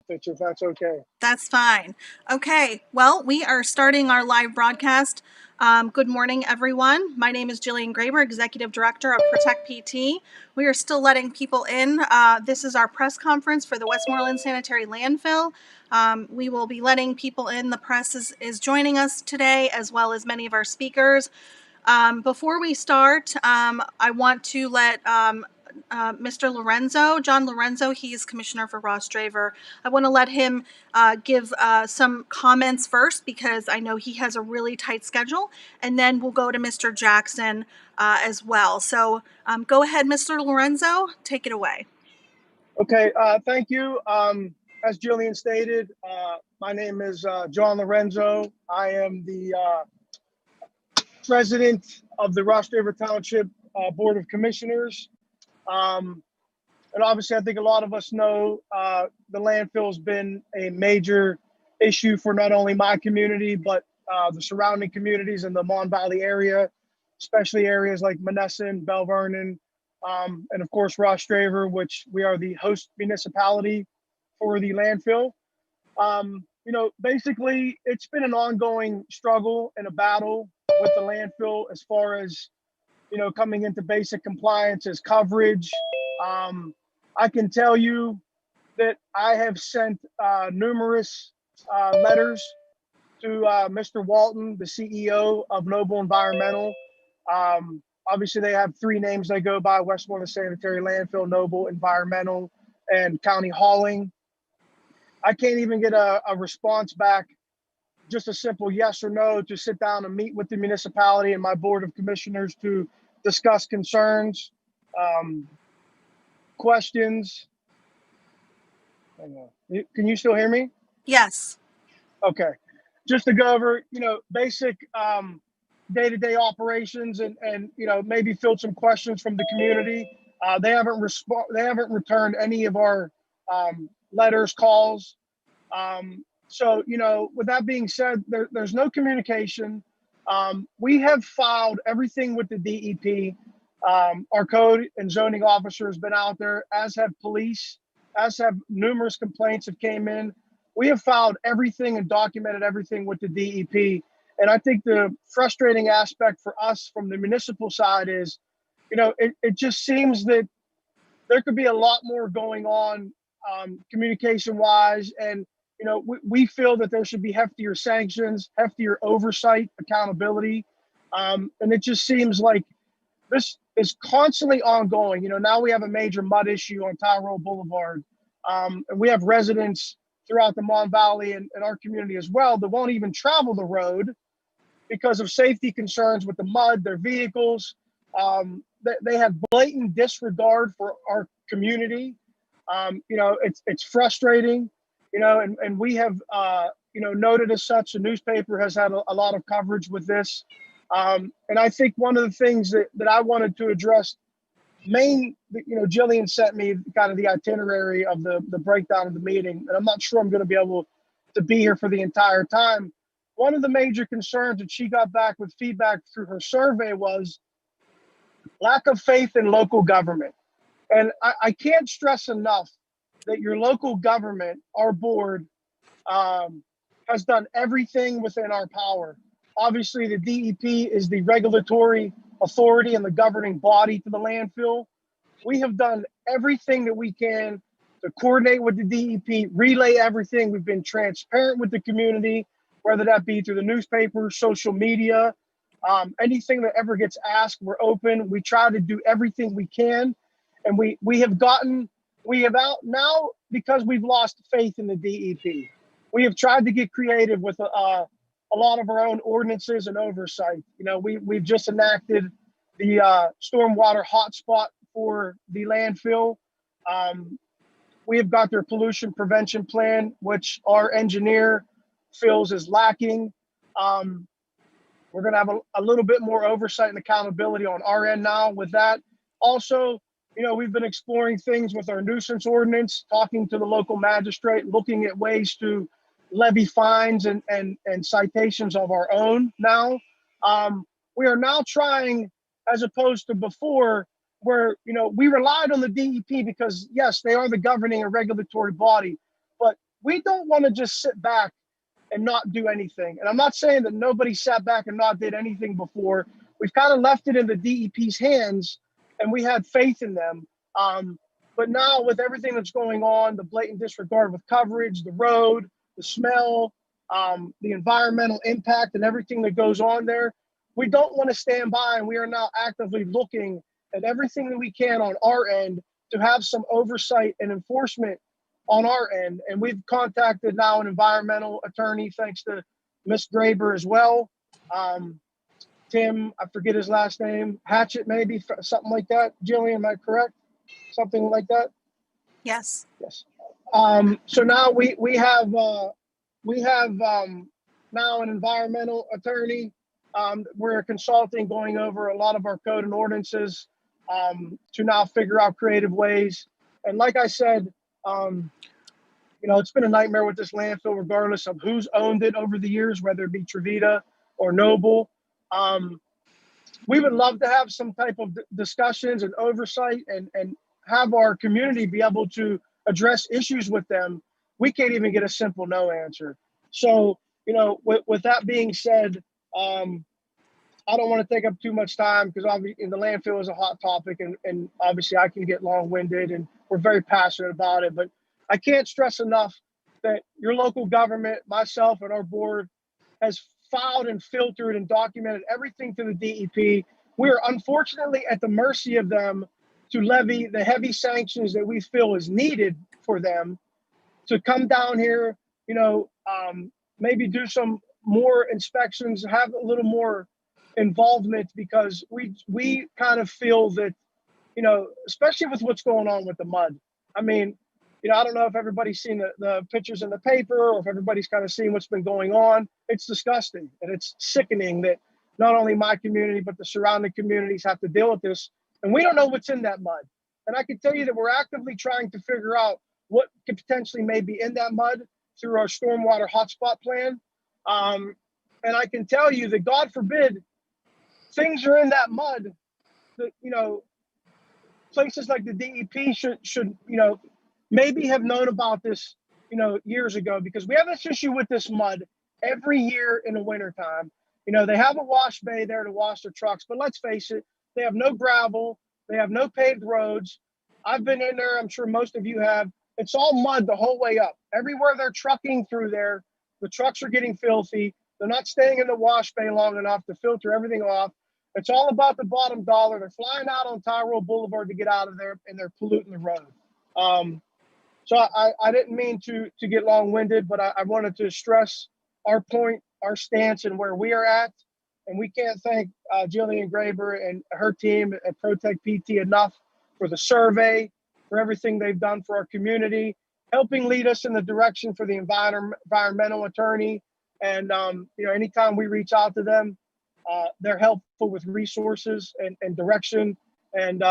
if that's okay. That's fine. Okay, well, we are starting our live broadcast. Good morning, everyone. My name is Jillian Graber, Executive Director of Protect PT. We are still letting people in. This is our press conference for the Westmoreland Sanitary Landfill. We will be letting people in. The press is joining us today, as well as many of our speakers. Before we start, I want to let Mr. Lorenzo, John Lorenzo, he's Commissioner for Ross Draver. I want to let him give some comments first because I know he has a really tight schedule, and then we'll go to Mr. Jackson as well. So go ahead, Mr. Lorenzo, take it away. Okay, thank you. As Jillian stated, my name is John Lorenzo. I am the president of the Ross Draver Township Board of Commissioners. And obviously, I think a lot of us know the landfill has been a major issue for not only my community, but the surrounding communities in the Mon Valley area, especially areas like Monessen, Bell Vernon, and of course, Ross Draver, which we are the host municipality for the landfill. Basically, it's been an ongoing struggle and a battle with the landfill as far as, coming into basic compliance as coverage. I can tell you that I have sent numerous letters to Mr. Walton, the CEO of Noble Environmental. Obviously, they have three names they go by: Westmoreland Sanitary Landfill, Noble Environmental, and County Hauling. I can't even get a response back, just a simple yes or no, to sit down and meet with the municipality and my board of commissioners to discuss concerns, questions. Can you still hear me? Yes. Okay. Just to go over, basic day-to-day operations and maybe field some questions from the community. They haven't returned any of our letters, calls. So, with that being said, there's no communication. We have filed everything with the DEP. Our code and zoning officer has been out there, as have police, as have numerous complaints that came in. We have filed everything and documented everything with the DEP. And I think the frustrating aspect for us from the municipal side is, it just seems that there could be a lot more going on communication wise. And, we feel that there should be heftier sanctions, heftier oversight, accountability. And it just seems like this is constantly ongoing. Now we have a major mud issue on Tyrell Boulevard. And we have residents throughout the Mon Valley and our community as well that won't even travel the road because of safety concerns with the mud, their vehicles. They have blatant disregard for our community. It's frustrating, and we have, noted as such. The newspaper has had a lot of coverage with this. And I think one of the things that I wanted to address, Jillian sent me kind of the itinerary of the breakdown of the meeting, and I'm not sure I'm going to be able to be here for the entire time. One of the major concerns that she got back with feedback through her survey was lack of faith in local government. And I can't stress enough that your local government, our board, has done everything within our power. Obviously, the DEP is the regulatory authority and the governing body to the landfill. We have done everything that we can to coordinate with the DEP, relay everything. We've been transparent with the community, whether that be through the newspaper, social media, anything that ever gets asked, we're open. We try to do everything we can. And we have out now, because we've lost faith in the DEP. We have tried to get creative with a lot of our own ordinances and oversight. We've just enacted the stormwater hotspot for the landfill. We have got their pollution prevention plan, which our engineer feels is lacking. We're going to have a little bit more oversight and accountability on our end now with that. Also, we've been exploring things with our nuisance ordinance, talking to the local magistrate, looking at ways to levy fines and citations of our own now. We are now trying, as opposed to before, where, we relied on the DEP because, yes, they are the governing and regulatory body, but we don't want to just sit back and not do anything. And I'm not saying that nobody sat back and not did anything before. We've kind of left it in the DEP's hands, and we had faith in them. But now with everything that's going on, the blatant disregard with coverage, the road, the smell, the environmental impact, and everything that goes on there, we don't want to stand by, and we are now actively looking at everything that we can on our end to have some oversight and enforcement on our end. And we've contacted now an environmental attorney, thanks to Miss Graber as well. Tim, I forget his last name, Hatchett, maybe, something like that. Jillian, am I correct? Something like that? Yes. Yes. So now we have now an environmental attorney. We're consulting, going over a lot of our code and ordinances to now figure out creative ways. And like I said, it's been a nightmare with this landfill, regardless of who's owned it over the years, whether it be Trevita or Noble. We would love to have some type of discussions and oversight and have our community be able to address issues with them. We can't even get a simple no answer. So, with that being said, I don't want to take up too much time, because obviously the landfill is a hot topic, and obviously I can get long-winded, and we're very passionate about it. But I can't stress enough that your local government, myself, and our board has filed and filtered and documented everything to the DEP. We are unfortunately at the mercy of them to levy the heavy sanctions that we feel is needed for them to come down here, maybe do some more inspections, have a little more involvement, because we kind of feel that, especially with what's going on with the mud. I mean, I don't know if everybody's seen the pictures in the paper, or if everybody's kind of seen what's been going on. It's disgusting, and it's sickening that not only my community, but the surrounding communities have to deal with this. And we don't know what's in that mud. And I can tell you that we're actively trying to figure out what could potentially may be in that mud through our stormwater hotspot plan. And I can tell you that, God forbid, things are in that mud that, places like the DEP should maybe have known about this, years ago, because we have this issue with this mud every year in the wintertime. They have a wash bay there to wash their trucks, but let's face it, they have no gravel, they have no paved roads. I've been in there, I'm sure most of you have. It's all mud the whole way up. Everywhere they're trucking through there, the trucks are getting filthy. They're not staying in the wash bay long enough to filter everything off. It's all about the bottom dollar. They're flying out on Tyrell Boulevard to get out of there, and they're polluting the road. So I didn't mean to get long-winded, but I wanted to stress our point, our stance, and where we are at. And we can't thank Jillian Graber and her team at Protect PT enough for the survey, for everything they've done for our community, helping lead us in the direction for the environmental attorney. And anytime we reach out to them, they're helpful with resources and direction. And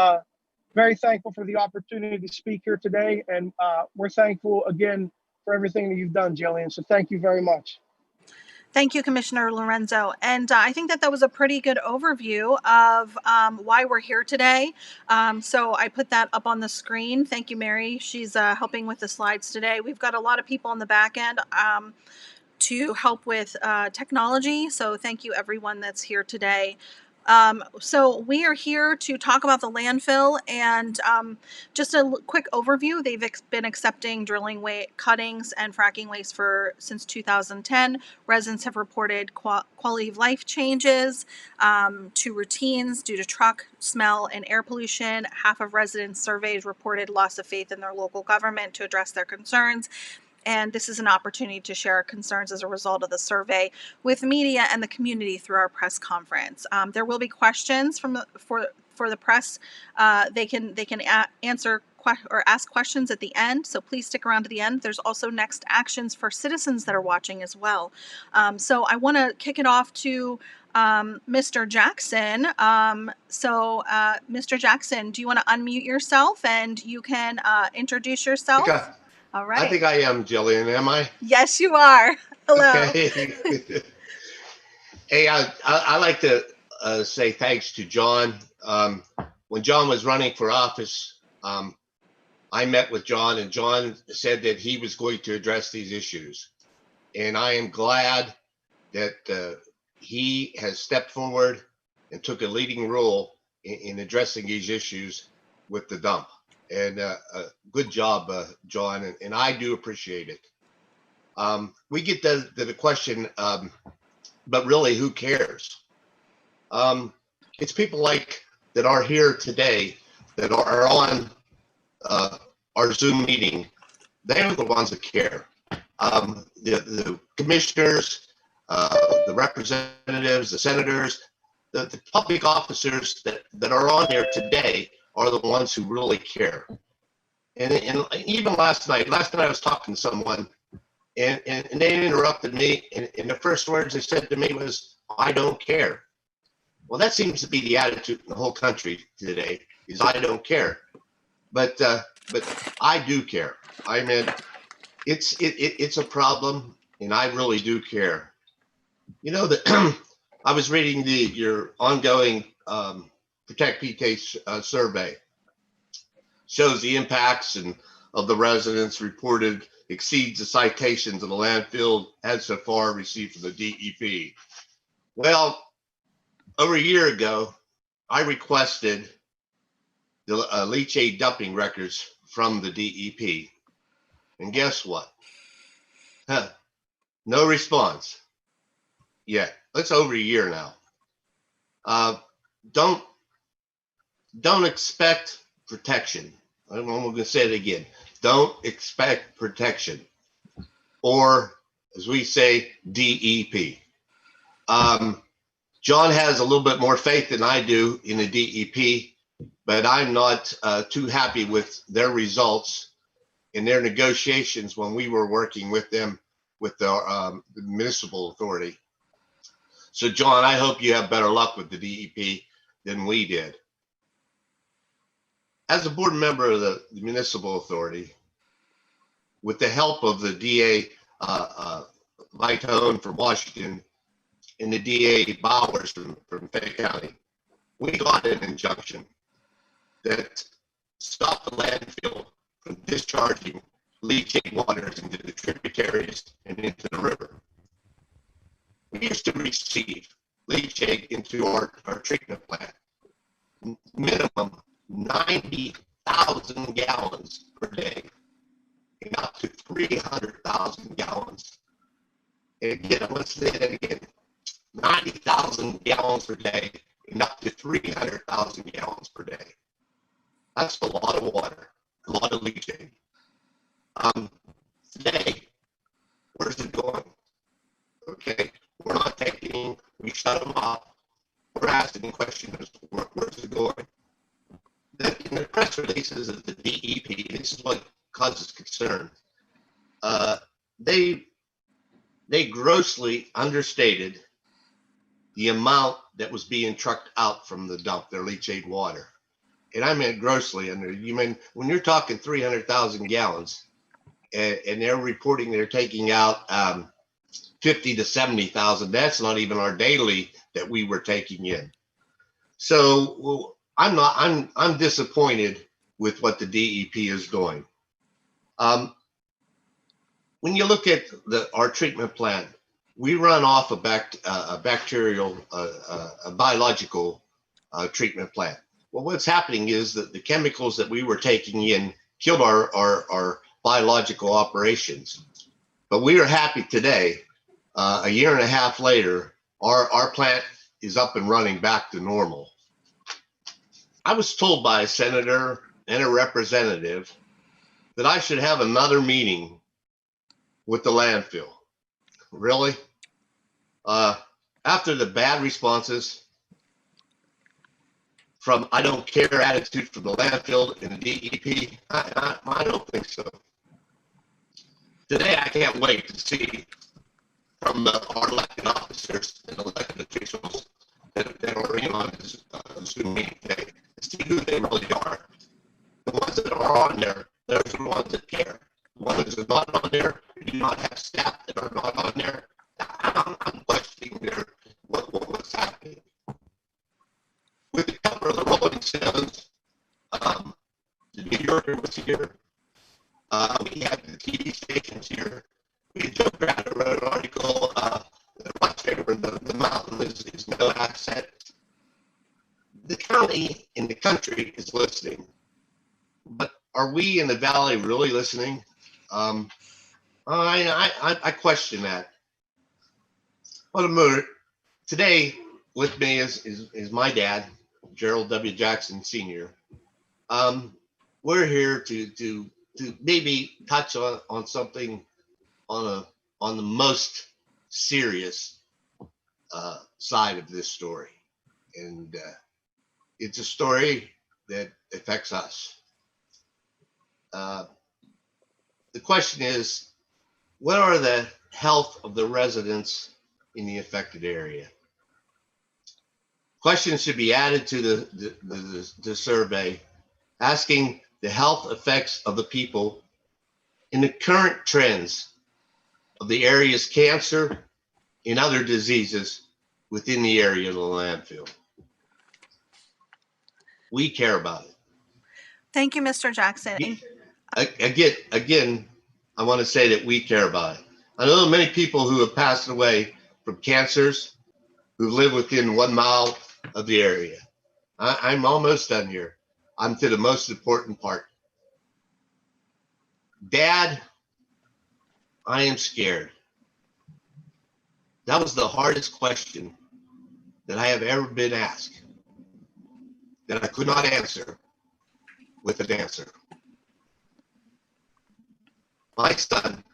very thankful for the opportunity to speak here today. And we're thankful again for everything that you've done, Jillian. So thank you very much. Thank you, Commissioner Lorenzo. And I think that was a pretty good overview of why we're here today. So I put that up on the screen. Thank you, Mary. She's helping with the slides today. We've got a lot of people on the back end to help with technology. So thank you, everyone that's here today. So we are here to talk about the landfill, and just a quick overview. They've been accepting drilling cuttings and fracking waste since 2010. Residents have reported quality of life changes to routines due to truck smell and air pollution. Half of residents surveyed reported loss of faith in their local government to address their concerns. And this is an opportunity to share our concerns as a result of the survey with media and the community through our press conference. There will be questions for the press. They can answer or ask questions at the end, so please stick around to the end. There's also next actions for citizens that are watching as well. So I want to kick it off to Mr. Jackson. Mr. Jackson, do you want to unmute yourself and you can introduce yourself? All right. I think I am, Jillian. Am I? Yes, you are. Hello. Okay. Hey, I like to say thanks to John. When John was running for office, I I met with John, and John said that he was going to address these issues. And I am glad that he has stepped forward and took a leading role in addressing these issues with the dump. And good job, John, and I do appreciate it. We get the question, but really, who cares? It's people like that are here today that are on our Zoom meeting. They're the ones that care. The commissioners, the representatives, the senators, the public officers that are on there today are the ones who really care. And even last night I was talking to someone, and they interrupted me, and the first words they said to me was, "I don't care." Well, that seems to be the attitude in the whole country today, is I don't care. But I do care. I mean, it's a problem, and I really do care. You know that I was reading your ongoing Protect PK survey. Shows the impacts of the residents reported exceeds the citations of the landfill has so far received from the DEP. Well, over a year ago, I requested the leachate dumping records from the DEP. And guess what? No response yet. That's over a year now. Don't expect protection. I'm going to say it again. Don't expect protection, or as we say, DEP. John has a little bit more faith than I do in the DEP, but I'm not too happy with their results in their negotiations when we were working with them with the municipal authority. So, John, I hope you have better luck with the DEP than we did. As a board member of the municipal authority, with the help of the DA Vitone from Washington and the DA Bowers from Fayette County, we got an injunction that stopped the landfill from discharging leachate waters into the tributaries and into the river. We used to receive leachate into our treatment plant, minimum 90,000 gallons per day, and up to 300,000 gallons. And again, let's say that again, 90,000 gallons per day and up to 300,000 gallons per day. That's a lot of water, a lot of leachate. Today, where's it going? Okay, we're not taking, we shut them off. We're asking questions, where's it going? In the press releases of the DEP, this is what causes concern. They grossly understated the amount that was being trucked out from the dump, their leachate water. And I meant grossly under. You mean when you're talking 300,000 gallons, and they're reporting they're taking out 50 to 70,000. That's not even our daily that we were taking in. So I'm disappointed with what the DEP is doing. When you look at our treatment plant, we run off a bacterial, a biological treatment plant. Well, what's happening is that the chemicals that we were taking in killed our biological operations. But we are happy today, a year and a half later, our plant is up and running back to normal. I was told by a senator and a representative that I should have another meeting with the landfill. Really? After the bad responses from I don't care attitude from the landfill and the DEP, I don't think so. Today, I can't wait to see from our elected officers and elected officials that are in on this Zoom meeting today, to see who they really are. The ones that are on there, those are the ones that care. The ones that are not on there, do not have staff that are not on there. I'm questioning what's happening. With the cover of the Rolling Stones, the New Yorker was here, We joked around. I wrote an article. Whatever the mountain is no asset. The county and the country is listening, but are we in the valley really listening? I question that. Well, today with me is my dad, Gerald W. Jackson Sr. We're here to maybe touch on something on the most serious side of this story, and it's a story that affects us. The question is, what are the health of the residents in the affected area? Questions should be added to the survey, asking the health effects of the people in the current trends of the area's cancer and other diseases within the area of the landfill. We care about it. Thank you, Mr. Jackson. Again, I want to say that we care about it. I know many people who have passed away from cancers who live within 1 mile of the area. I'm almost done here. I'm to the most important part. Dad, I am scared. That was the hardest question that I have ever been asked, that I could not answer with an answer. My son,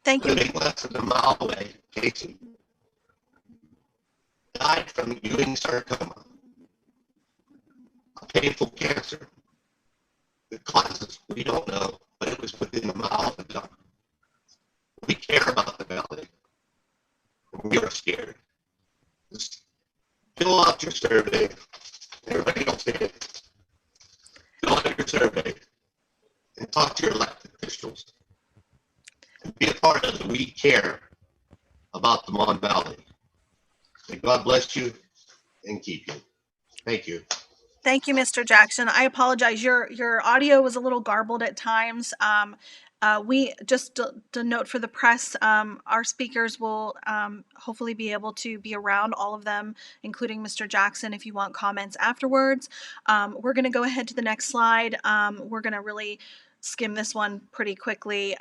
Thank you. living less than a mile away, Casey, died from Ewing sarcoma, a painful cancer. The causes we don't know, but it was within a mile of the dump. We care about the valley. We are scared. Just fill out your survey. Everybody else did it. Fill out your survey and talk to your elected officials. And be a part of the We Care about the Mon Valley. May God bless you and keep you. Thank you. Thank you, Mr. Jackson. I apologize. Your audio was a little garbled at times. We just to note for the press, our speakers will hopefully be able to be around, all of them, including Mr. Jackson, if you want comments afterwards. We're going to go ahead to the next slide. We're going to really skim this one pretty quickly.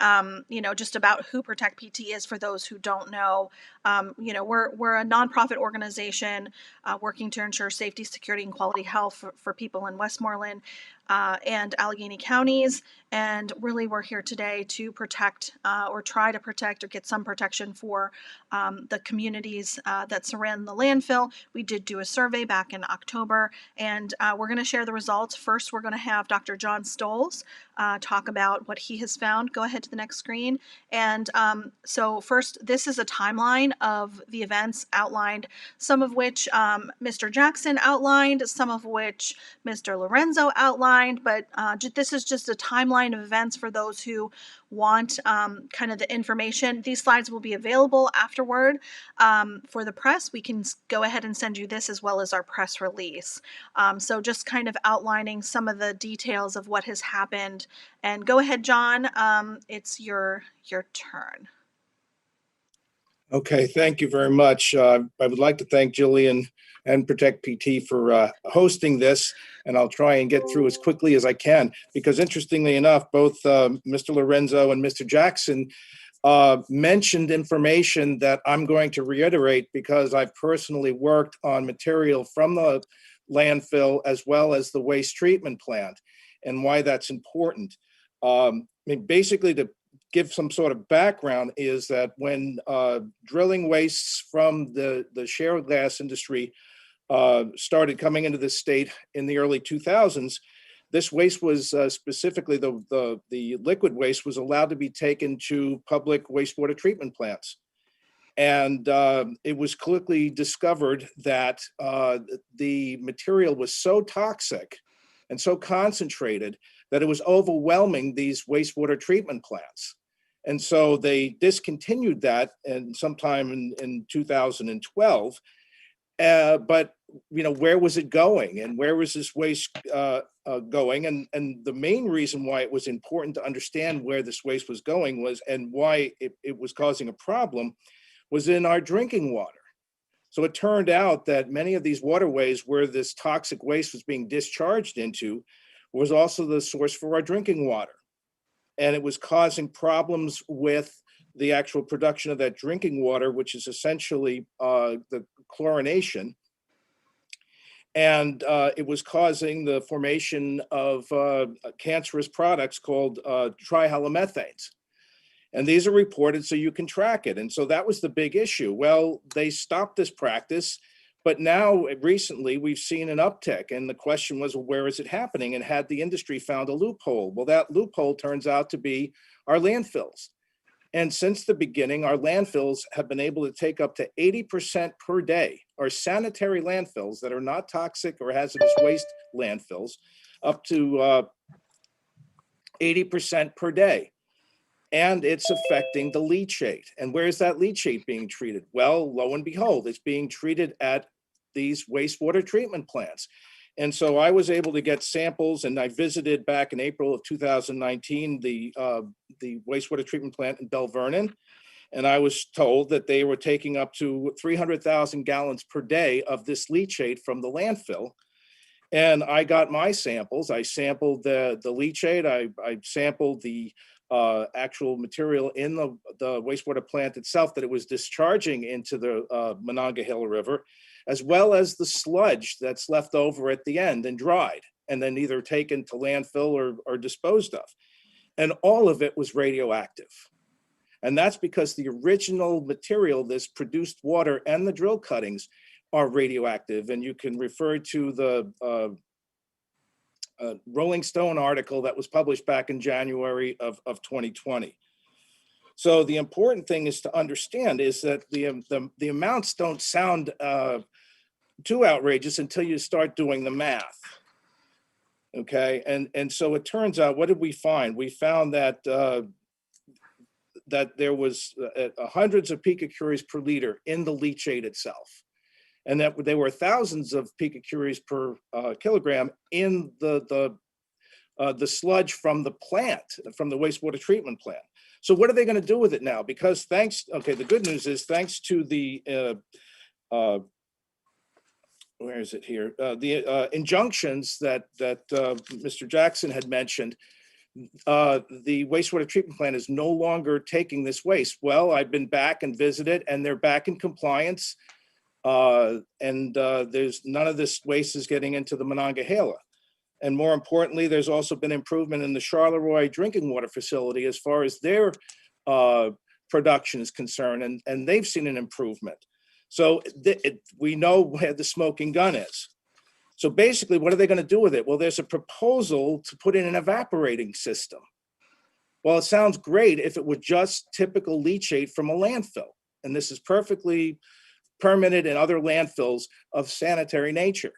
Just about who Protect PT is for those who don't know. We're a nonprofit organization working to ensure safety, security, and quality health for people in Westmoreland and Allegheny counties. And really, we're here today to protect or try to protect or get some protection for the communities that surround the landfill. We did do a survey back in October, and we're going to share the results. First, we're going to have Dr. John Stoles talk about what he has found. Go ahead to the next screen. And so first, this is a timeline of the events outlined, some of which Mr. Jackson outlined, some of which Mr. Lorenzo outlined, but this is just a timeline of events for those who want kind of the information. These slides will be available afterward for the press. We can go ahead and send you this as well as our press release. So just kind of outlining some of the details of what has happened. And go ahead, John. It's your turn. Okay, thank you very much. I would like to thank Jillian and Protect PT for hosting this, and I'll try and get through as quickly as I can, because interestingly enough, both Mr. Lorenzo and Mr. Jackson mentioned information that I'm going to reiterate because I've personally worked on material from the landfill as well as the waste treatment plant, and why that's important. Basically, to give some sort of background is that when drilling wastes from the shale gas industry started coming into the state in the early 2000s, this waste was specifically the liquid waste was allowed to be taken to public wastewater treatment plants. And it was quickly discovered that the material was so toxic and so concentrated that it was overwhelming these wastewater treatment plants. And so they discontinued that and sometime in 2012. But where was it going, and where was this waste going? And the main reason why it was important to understand where this waste was going and why it was causing a problem was in our drinking water. So it turned out that many of these waterways where this toxic waste was being discharged into was also the source for our drinking water. And it was causing problems with the actual production of that drinking water, which is essentially the chlorination. And it was causing the formation of cancerous products called trihalomethanes. And these are reported so you can track it. And so that was the big issue. Well, they stopped this practice, but now recently we've seen an uptick. And the question was, well, where is it happening? And had the industry found a loophole? Well, that loophole turns out to be our landfills. And since the beginning, our landfills have been able to take up to 80% per day, our sanitary landfills that are not toxic or hazardous waste landfills, up to 80% per day. And it's affecting the leachate. And where's that leachate being treated? Well, lo and behold, it's being treated at these wastewater treatment plants. And so I was able to get samples, and I visited back in April of 2019 the wastewater treatment plant in Bell Vernon, and I was told that they were taking up to 300,000 gallons per day of this leachate from the landfill. And I got my samples. I sampled the leachate. I sampled the actual material in the wastewater plant itself that it was discharging into the Monongahela River, as well as the sludge that's left over at the end and dried, and then either taken to landfill or disposed of. And all of it was radioactive. And that's because the original material, this produced water and the drill cuttings, are radioactive. And you can refer to the Rolling Stone article that was published back in January of 2020. So the important thing is to understand is that the amounts don't sound too outrageous until you start doing the math. Okay, and so it turns out, what did we find? We found that that there was hundreds of picocuries per liter in the leachate itself, and that there were thousands of picocuries per kilogram in the sludge from the plant, from the wastewater treatment plant. So what are they going to do with it now? Because the good news is, thanks to the where is it here? The injunctions that Mr. Jackson had mentioned, the wastewater treatment plant is no longer taking this waste. Well, I've been back and visited, and they're back in compliance. And there's none of this waste is getting into the Monongahela. And more importantly, there's also been improvement in the Charleroi drinking water facility as far as their production is concerned, and they've seen an improvement. So we know where the smoking gun is. So basically, what are they going to do with it? Well, there's a proposal to put in an evaporating system. Well, it sounds great if it were just typical leachate from a landfill. And this is perfectly permitted in other landfills of sanitary nature.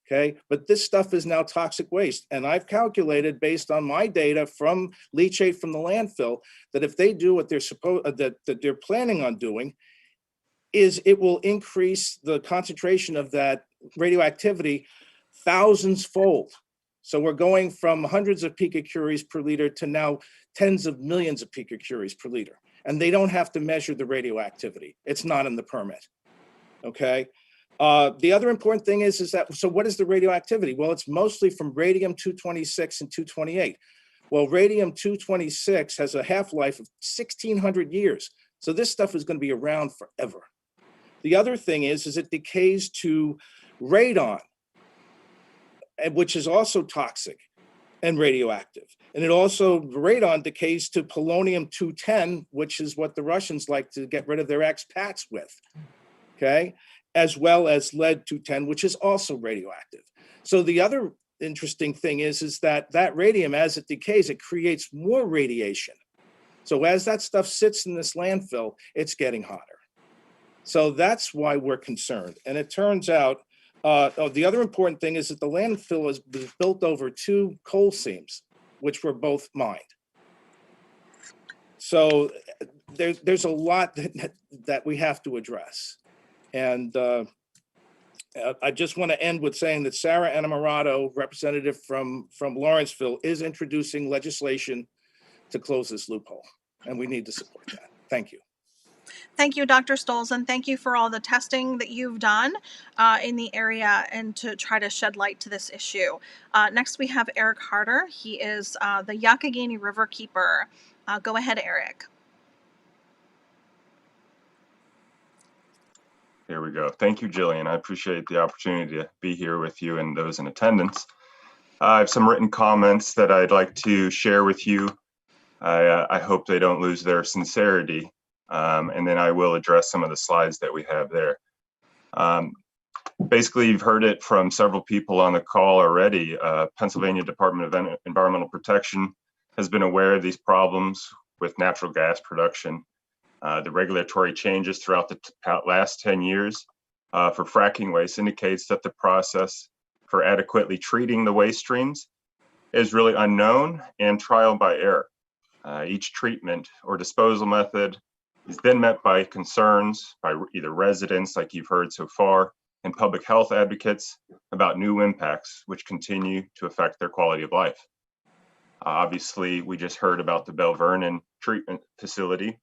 Okay, but this stuff is now toxic waste. And I've calculated, based on my data from leachate from the landfill, that if they do what they're that they're planning on doing, is it will increase the concentration of that radioactivity thousands fold. So we're going from hundreds of picocuries per liter to now tens of millions of picocuries per liter. And they don't have to measure the radioactivity. It's not in the permit. Okay. The other important thing is that, so what is the radioactivity? Well, it's mostly from radium-226 and 228. Well, radium-226 has a half-life of 1,600 years. So this stuff is going to be around forever. The other thing is it decays to radon, which is also toxic and radioactive. And it also, radon decays to polonium-210, which is what the Russians like to get rid of their expats with, okay? As well as lead-210, which is also radioactive. So the other interesting thing is that radium, as it decays, it creates more radiation. So as that stuff sits in this landfill, it's getting hotter. So that's why we're concerned. And it turns out, the other important thing is that the landfill was built over 2 coal seams, which were both mined. So there's a lot that we have to address. And I just want to end with saying that Sarah Anamarato, representative from Lawrenceville, is introducing legislation to close this loophole, and we need to support that. Thank you. Thank you, Dr. Stoles, and thank you for all the testing that you've done in the area and to try to shed light to this issue. Next, we have Eric Harder. He is the Yakagani River Keeper. Go ahead, Eric. There we go. Thank you, Jillian. I appreciate the opportunity to be here with you and those in attendance. I have some written comments that I'd like to share with you. I hope they don't lose their sincerity. And then I will address some of the slides that we have there. Basically, you've heard it from several people on the call already. Pennsylvania Department of Environmental Protection has been aware of these problems with natural gas production. The regulatory changes throughout the last 10 years for fracking waste indicates that the process for adequately treating the waste streams is really unknown and trial by error. Each treatment or disposal method is then met by concerns by either residents, like you've heard so far, and public health advocates about new impacts, which continue to affect their quality of life. Obviously, we just heard about the Belle Vernon treatment facility.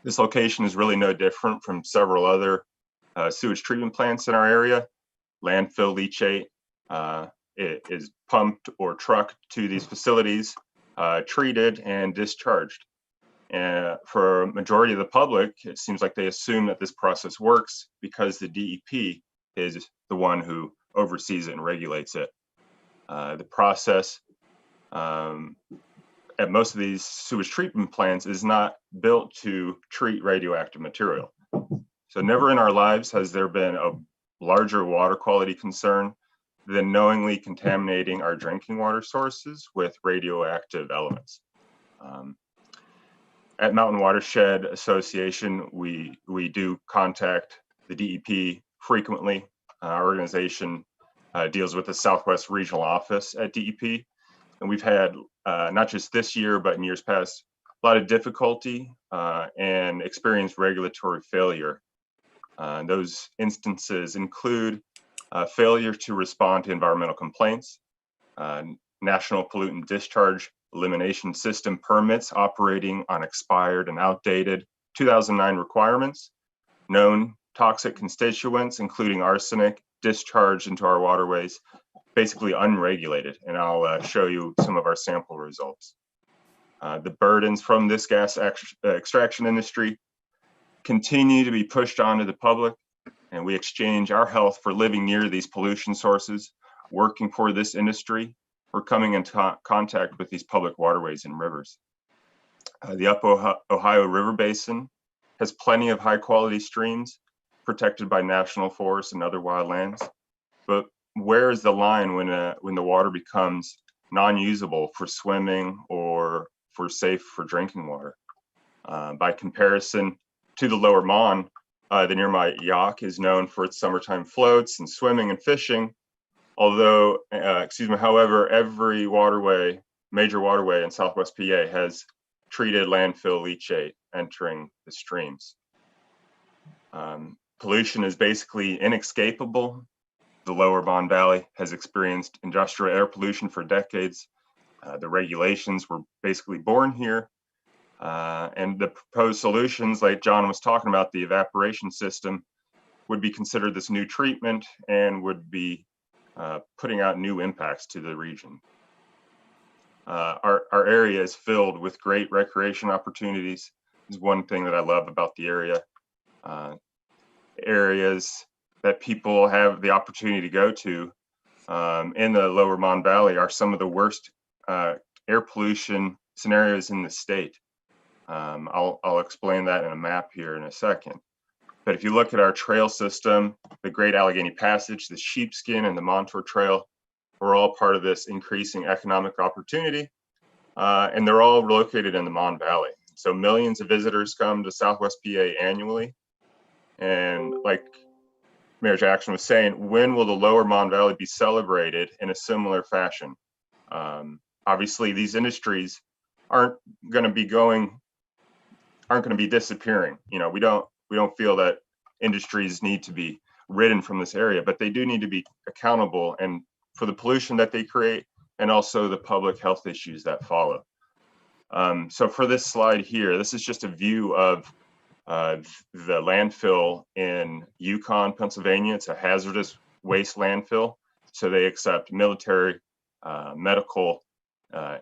This location is really no different from several other sewage treatment plants in our area. Landfill leachate it is pumped or trucked to these facilities, treated and discharged. And for a majority of the public, it seems like they assume that this process works because the DEP is the one who oversees it and regulates it. The process at most of these sewage treatment plants is not built to treat radioactive material. So never in our lives has there been a larger water quality concern than knowingly contaminating our drinking water sources with radioactive elements. At Mountain Watershed Association, we do contact the DEP frequently. Our organization deals with the Southwest Regional Office at DEP. And we've had, not just this year, but in years past, a lot of difficulty and experienced regulatory failure. Those instances include failure to respond to environmental complaints, national pollutant discharge elimination system permits operating on expired and outdated 2009 requirements, known toxic constituents, including arsenic, discharged into our waterways, basically unregulated. And I'll show you some of our sample results. The burdens from this gas extraction industry continue to be pushed onto the public, and we exchange our health for living near these pollution sources, working for this industry, or coming into contact with these public waterways and rivers. The Upper Ohio River Basin has plenty of high quality streams protected by national forests and other wildlands. But where is the line when the water becomes non-usable for swimming or for safe for drinking water? By comparison to the Lower Mon, the nearby Yaak is known for its summertime floats and swimming and fishing. Although, however, every major waterway in Southwest PA has treated landfill leachate entering the streams. Pollution is basically inescapable. The Lower Mon Valley has experienced industrial air pollution for decades. The regulations were basically born here. And the proposed solutions, like John was talking about, the evaporation system, would be considered this new treatment and would be putting out new impacts to the region. Our area is filled with great recreation opportunities. Is one thing that I love about the area. Areas that people have the opportunity to go to in the Lower Mon Valley are some of the worst air pollution scenarios in the state. I'll explain that in a map here in a second. But if you look at our trail system, the Great Allegheny Passage, the Sheepskin, and the Montour Trail, we're all part of this increasing economic opportunity, and they're all located in the Mon Valley. So millions of visitors come to Southwest PA annually. And like Mayor Jackson was saying, when will the Lower Mon Valley be celebrated in a similar fashion? Obviously, these industries aren't going to be disappearing. You know, we don't feel that industries need to be ridden from this area, but they do need to be accountable and for the pollution that they create and also the public health issues that follow. So for this slide here, this is just a view of the landfill in Yukon, Pennsylvania. It's a hazardous waste landfill. So they accept military, medical,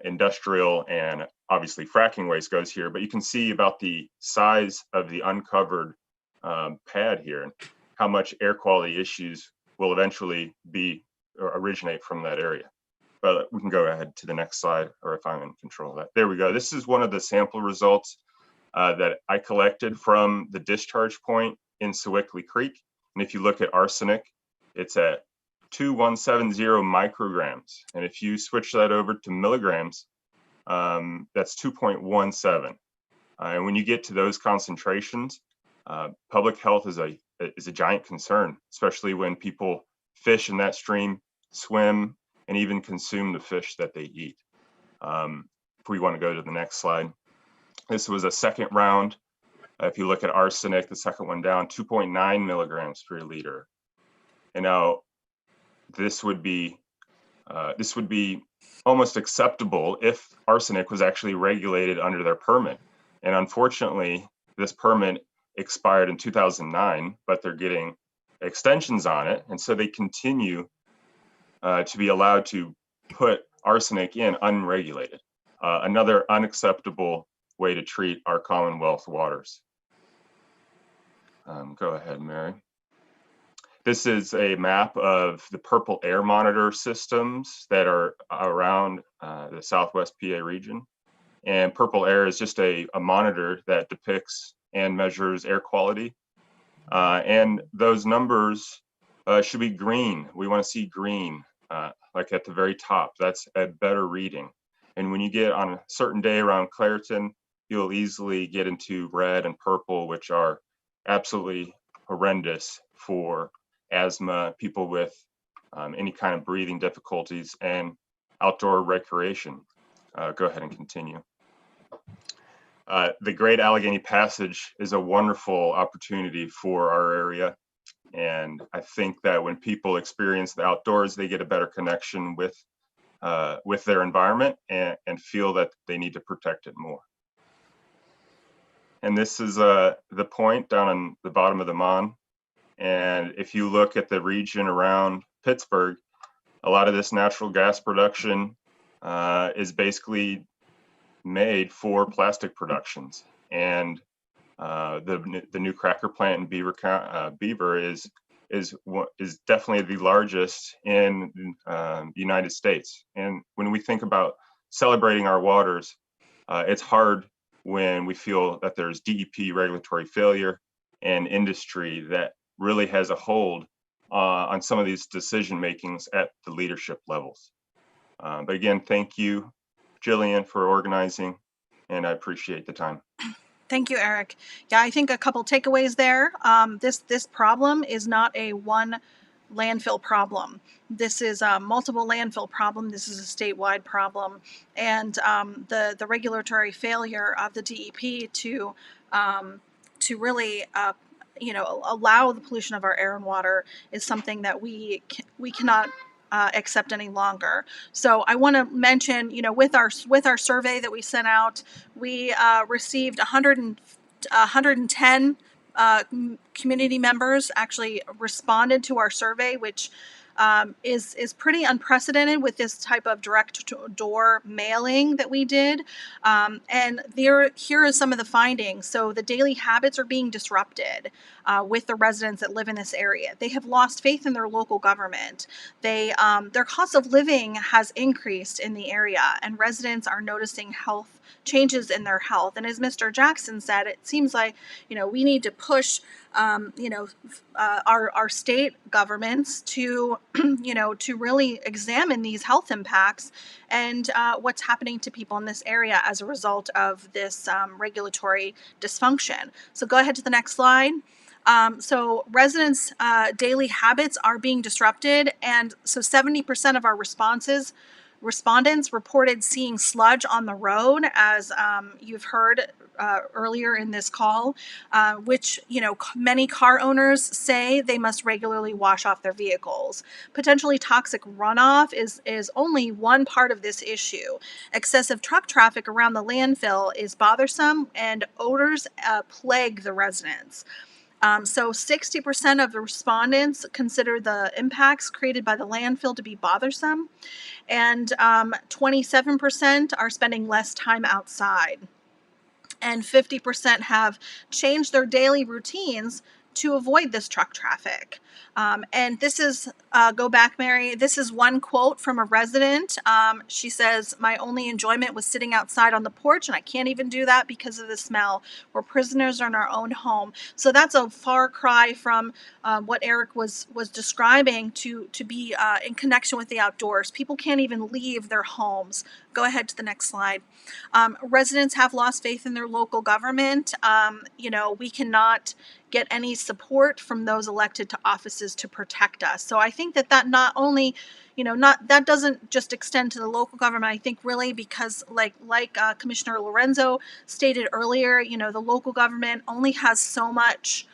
industrial, and obviously fracking waste goes here. But you can see about the size of the uncovered pad here and how much air quality issues will eventually be or originate from that area. But we can go ahead to the next slide, or if I'm in control of that. There we go. This is one of the sample results that I collected from the discharge point in Sewickley Creek. And if you look at arsenic, it's at 2170 micrograms. And if you switch that over to milligrams, that's 2.17. And when you get to those concentrations, public health is a giant concern, especially when people fish in that stream, swim, and even consume the fish that they eat. If we want to go to the next slide. This was a second round. If you look at arsenic, the second one down, 2.9 milligrams per liter. And now this would be almost acceptable if arsenic was actually regulated under their permit. And unfortunately, this permit expired in 2009, but they're getting extensions on it. And so they continue to be allowed to put arsenic in unregulated. Another unacceptable way to treat our Commonwealth waters. Go ahead, Mary. This is a map of the purple air monitor systems that are around the Southwest PA region. And purple air is just a monitor that depicts and measures air quality. And those numbers should be green. We want to see green, like at the very top. That's a better reading. And when you get on a certain day around Clairton, you'll easily get into red and purple, which are absolutely horrendous for asthma, people with any kind of breathing difficulties, and outdoor recreation. Go ahead and continue. The Great Allegheny Passage is a wonderful opportunity for our area. And I think that when people experience the outdoors, they get a better connection with their environment and feel that they need to protect it more. And this is the point down on the bottom of the Mon. And if you look at the region around Pittsburgh, a lot of this natural gas production is basically made for plastic productions. And the new cracker plant in Beaver is definitely the largest in the United States. And when we think about celebrating our waters, it's hard when we feel that there's DEP regulatory failure and industry that really has a hold on some of these decision makings at the leadership levels. But again, thank you, Jillian, for organizing, and I appreciate the time. Thank you, Eric. Yeah, I think a couple takeaways there. This problem is not a one landfill problem. This is a multiple landfill problem. This is a statewide problem, and the regulatory failure of the DEP to really allow the pollution of our air and water is something that we cannot accept any longer. So I want to mention, with our survey that we sent out, we received 110 community members actually responded to our survey, which is pretty unprecedented with this type of direct door mailing that we did. And here are some of the findings. So the daily habits are being disrupted with the residents that live in this area. They have lost faith in their local government. Their cost of living has increased in the area, and residents are noticing health changes in their health. And as Mr. Jackson said, it seems like, we need to push, our state governments to, to really examine these health impacts and what's happening to people in this area as a result of this regulatory dysfunction. So go ahead to the next slide. So residents' daily habits are being disrupted, and so 70% of our respondents reported seeing sludge on the road, as you've heard earlier in this call, which, many car owners say they must regularly wash off their vehicles. Potentially toxic runoff is only one part of this issue. Excessive truck traffic around the landfill is bothersome, and odors plague the residents. So 60% of the respondents consider the impacts created by the landfill to be bothersome, and 27% are spending less time outside, and 50% have changed their daily routines to avoid this truck traffic. And this is, go back, Mary, this is one quote from a resident. She says, "My only enjoyment was sitting outside on the porch, and I can't even do that because of the smell. We're prisoners in our own home." So that's a far cry from what Eric was describing to be in connection with the outdoors. People can't even leave their homes. Go ahead to the next slide. Residents have lost faith in their local government. We cannot get any support from those elected to offices to protect us. So I think that not only, that doesn't just extend to the local government. I think really because like Commissioner Lorenzo stated earlier, the local government only has so much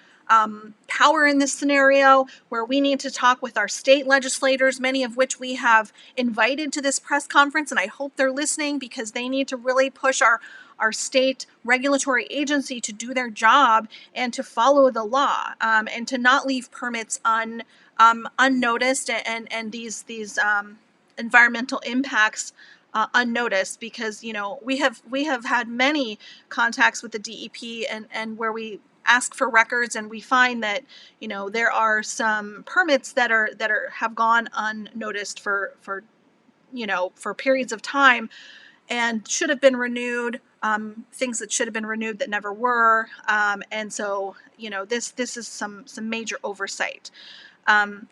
power in this scenario, where we need to talk with our state legislators, many of which we have invited to this press conference, and I hope they're listening, because they need to really push our state regulatory agency to do their job and to follow the law, and to not leave permits unnoticed, and these environmental impacts unnoticed, because we have had many contacts with the DEP, and where we ask for records, and we find that there are some permits that have gone unnoticed for periods of time, and should have been renewed, things that should have been renewed that never were, and so this is some major oversight.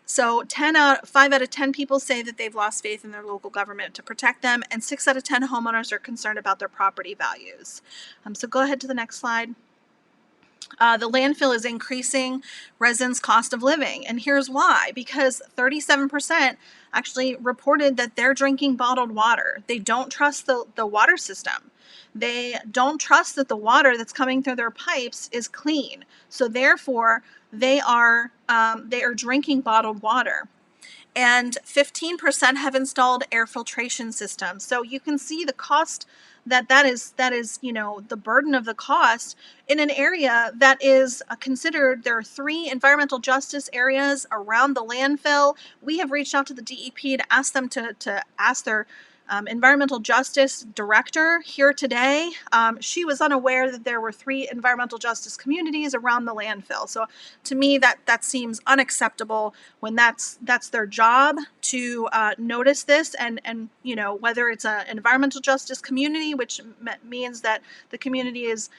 So 5 out of 10 people say that they've lost faith in their local government to protect them, and 6 out of 10 homeowners are concerned about their property values. So go ahead to the next slide. The landfill is increasing residents' cost of living, and here's why. Because 37% actually reported that they're drinking bottled water. They don't trust the water system. They don't trust that the water that's coming through their pipes is clean. So therefore, they are drinking bottled water. And 15% have installed air filtration systems. So you can see the cost that is the burden of the cost in an area that is considered. There are 3 environmental justice areas around the landfill. We have reached out to the DEP to ask them to ask their environmental justice director here today. She was unaware that there were 3 environmental justice communities around the landfill. So to me, that seems unacceptable when that's their job to notice this, and whether it's an environmental justice community, which means that the community is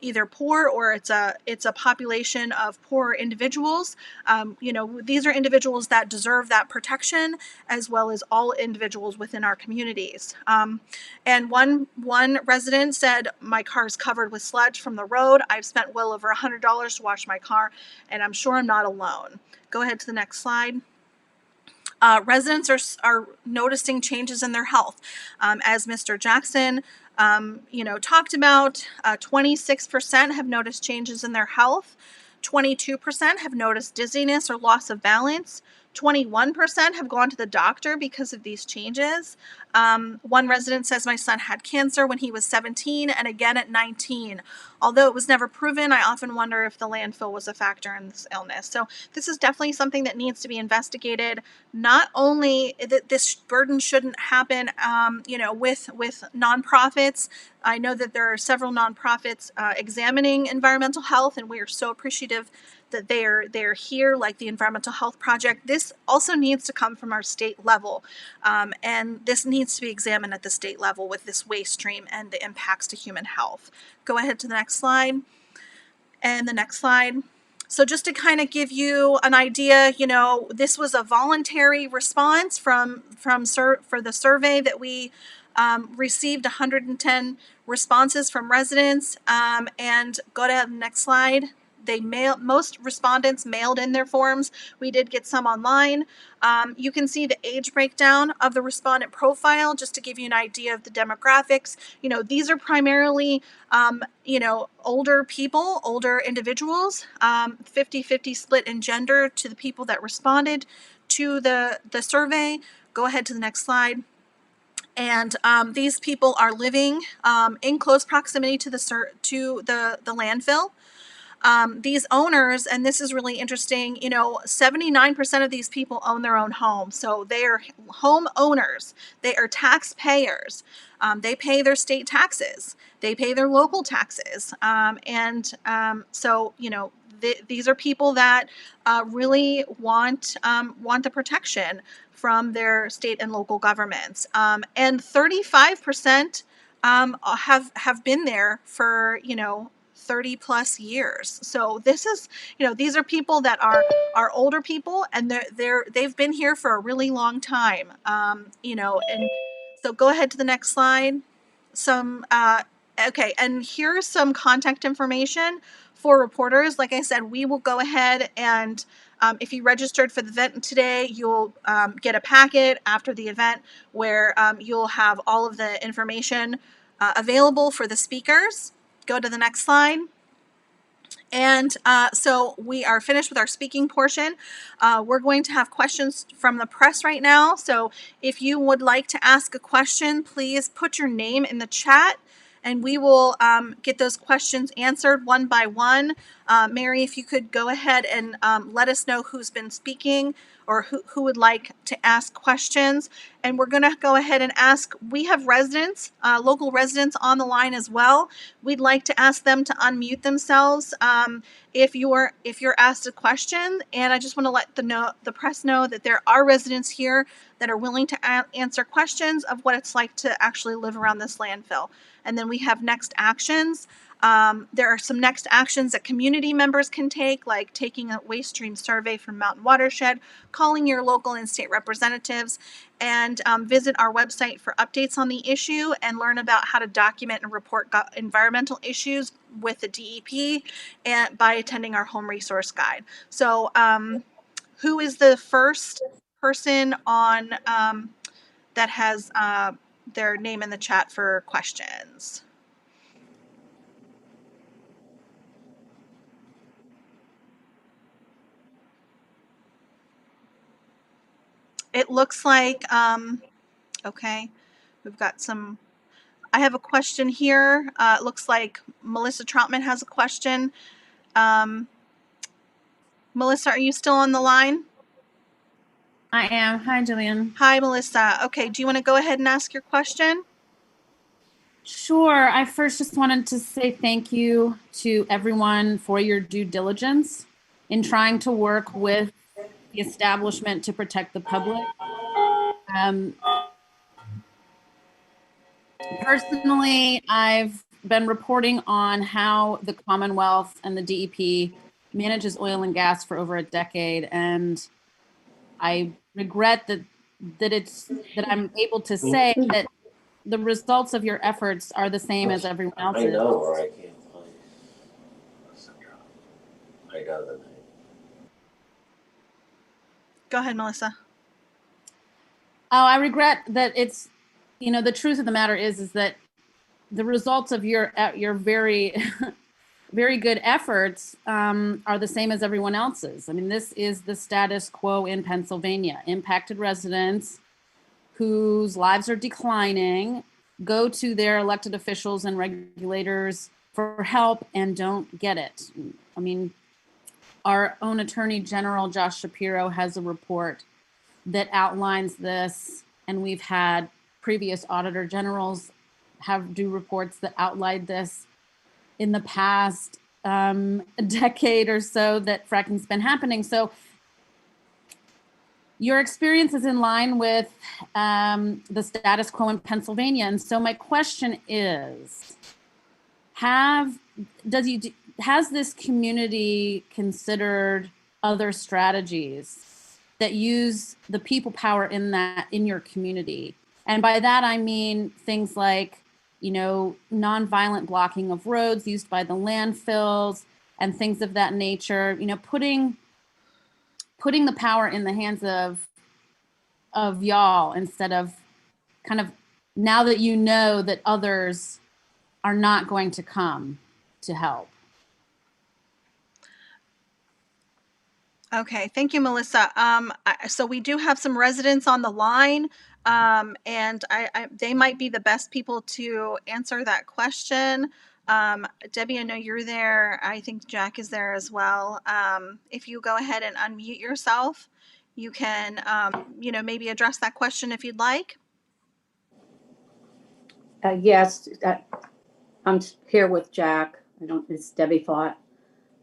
either poor, or it's a population of poor individuals. These are individuals that deserve that protection, as well as all individuals within our communities. And one resident said, "My car is covered with sludge from the road. I've spent well over $100 to wash my car, and I'm sure I'm not alone." Go ahead to the next slide. Residents are noticing changes in their health. As Mr. Jackson talked about, 26% have noticed changes in their health. 22% have noticed dizziness or loss of balance. 21% have gone to the doctor because of these changes. One resident says, "My son had cancer when he was 17 and again at 19. Although it was never proven, I often wonder if the landfill was a factor in this illness." So this is definitely something that needs to be investigated. Not only that this burden shouldn't happen, with nonprofits. I know that there are several nonprofits examining environmental health, and we are so appreciative that they're here, like the Environmental Health Project. This also needs to come from our state level, and this needs to be examined at the state level with this waste stream and the impacts to human health. Go ahead to the next slide, and the next slide. So just to kind of give you an idea, this was a voluntary response for the survey that we received 110 responses from residents. And go to the next slide. most respondents mailed in their forms. We did get some online. You can see the age breakdown of the respondent profile, just to give you an idea of the demographics. These are primarily, older people, older individuals, 50-50 split in gender to the people that responded to the survey. Go ahead to the next slide. And these people are living in close proximity to the landfill. These owners, and this is really interesting, 79% of these people own their own home. So they are home owners. They are taxpayers. They pay their state taxes. They pay their local taxes. These are people that really want the protection from their state and local governments. And 35% have been there for 30 plus years. So this is, these are people that are older people, and they've been here for a really long time. And so go ahead to the next slide. Okay, and here's some contact information for reporters. Like I said, we will go ahead and if you registered for the event today, you'll get a packet after the event where you'll have all of the information available for the speakers. Go to the next slide. And so we are finished with our speaking portion. We're going to have questions from the press right now. So if you would like to ask a question, please put your name in the chat, and we will get those questions answered one by one. Mary, if you could go ahead and let us know who's been speaking or who would like to ask questions. And we're going to go ahead and ask, we have residents, local residents on the line as well. We'd like to ask them to unmute themselves if you're asked a question. And I just want to let the press know that there are residents here that are willing to answer questions of what it's like to actually live around this landfill. And then we have next actions. There are some next actions that community members can take, like taking a waste stream survey from Mountain Watershed, calling your local and state representatives, and visit our website for updates on the issue and learn about how to document and report environmental issues with the DEP and by attending our home resource guide. So who is the first person on that has their name in the chat for questions? It looks like, okay, we've got some, I have a question here. It looks like Melissa Troutman has a question. Melissa, are you still on the line? I am. Hi, Jillian. Hi, Melissa. Okay, do you want to go ahead and ask your question? Sure. I first just wanted to say thank you to everyone for your due diligence in trying to work with the establishment to protect the public. Personally, I've been reporting on how the Commonwealth and the DEP manages oil and gas for over a decade, and I regret that I'm able to say that the results of your efforts are the same as everyone else's. I know, or I can't find it. I got it. Go ahead, Melissa. Oh, I regret that it's, the truth of the matter is that the results of your very, very good efforts are the same as everyone else's. I mean, this is the status quo in Pennsylvania. Impacted residents whose lives are declining go to their elected officials and regulators for help and don't get it. I mean, our own Attorney General, Josh Shapiro, has a report that outlines this, and we've had previous Auditor Generals do reports that outlined this in the past decade or so that fracking's been happening. So your experience is in line with the status quo in Pennsylvania. And so my question is, has this community considered other strategies that use the people power in your community? And by that, I mean things like, nonviolent blocking of roads used by the landfills, and things of that nature, you know, putting the power in the hands of y'all, instead of kind of, now that you know that others are not going to come to help. Okay, thank you, Melissa. So we do have some residents on the line, and they might be the best people to answer that question. Debbie, I know you're there. I think Jack is there as well. If you go ahead and unmute yourself, you can, maybe address that question if you'd like. Yes, I'm here with Jack. It's Debbie Fott.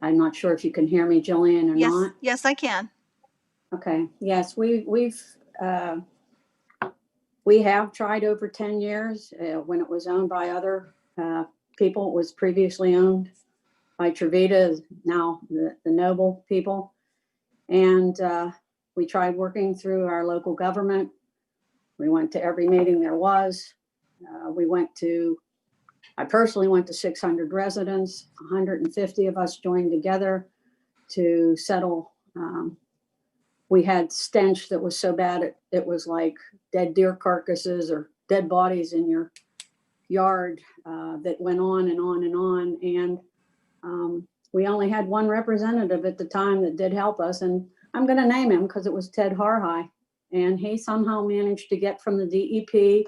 I'm not sure if you can hear me, Jillian, or Yes, not. yes, I can. Okay. Yes, we have tried over 10 years. When it was owned by other people, it was previously owned by Trevita, now the Noble people. And we tried working through our local government. We went to every meeting there was. I personally went to 600 residents. 150 of us joined together to settle. We had stench that was so bad it was like dead deer carcasses or dead bodies in your yard, that went on and on and on. And we only had one representative at the time that did help us, and I'm going to name him because it was Ted Harhigh. And he somehow managed to get from the DEP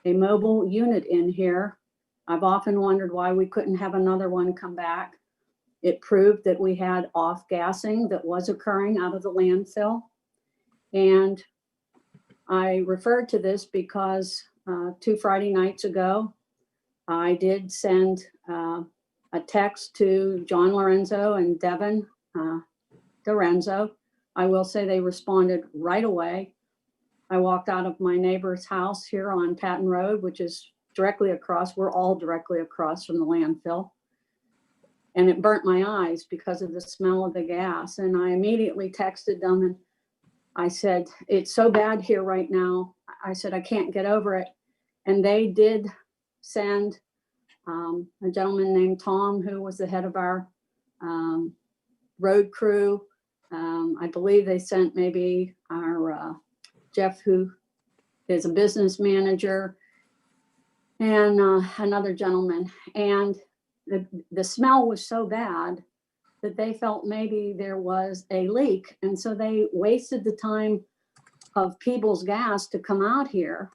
a mobile unit in here. I've often wondered why we couldn't have another one come back. It proved that we had off-gassing that was occurring out of the landfill. And I referred to this because 2 Friday nights ago, I did send a text to John Lorenzo and Devin Lorenzo. I will say they responded right away. I walked out of my neighbor's house here on Patton Road, which is directly across. We're all directly across from the landfill. And it burnt my eyes because of the smell of the gas. And I immediately texted them and I said, it's so bad here right now. I said, I can't get over it. And they did send a gentleman named Tom, who was the head of our road crew. I believe they sent maybe our Jeff, who is a business manager, and another gentleman. And the smell was so bad that they felt maybe there was a leak. And so they wasted the time of Peebles Gas to come out here.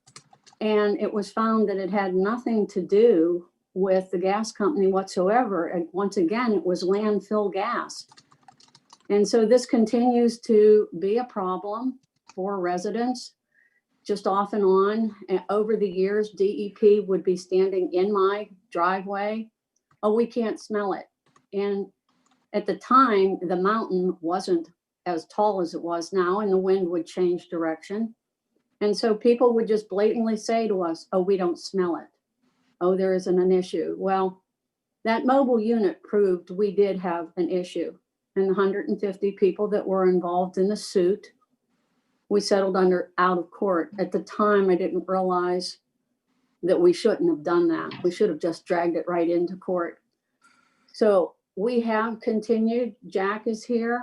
And it was found that it had nothing to do with the gas company whatsoever. And once again, it was landfill gas. And so this continues to be a problem for residents, just off and on. And over the years, DEP would be standing in my driveway. Oh, we can't smell it. And at the time, the mountain wasn't as tall as it was now, and the wind would change direction. And so people would just blatantly say to us, oh, we don't smell it. Oh, there isn't an issue. Well, that mobile unit proved we did have an issue. And the 150 people that were involved in the suit, we settled out of court. At the time, I didn't realize that we shouldn't have done that. We should have just dragged it right into court. So we have continued. Jack is here.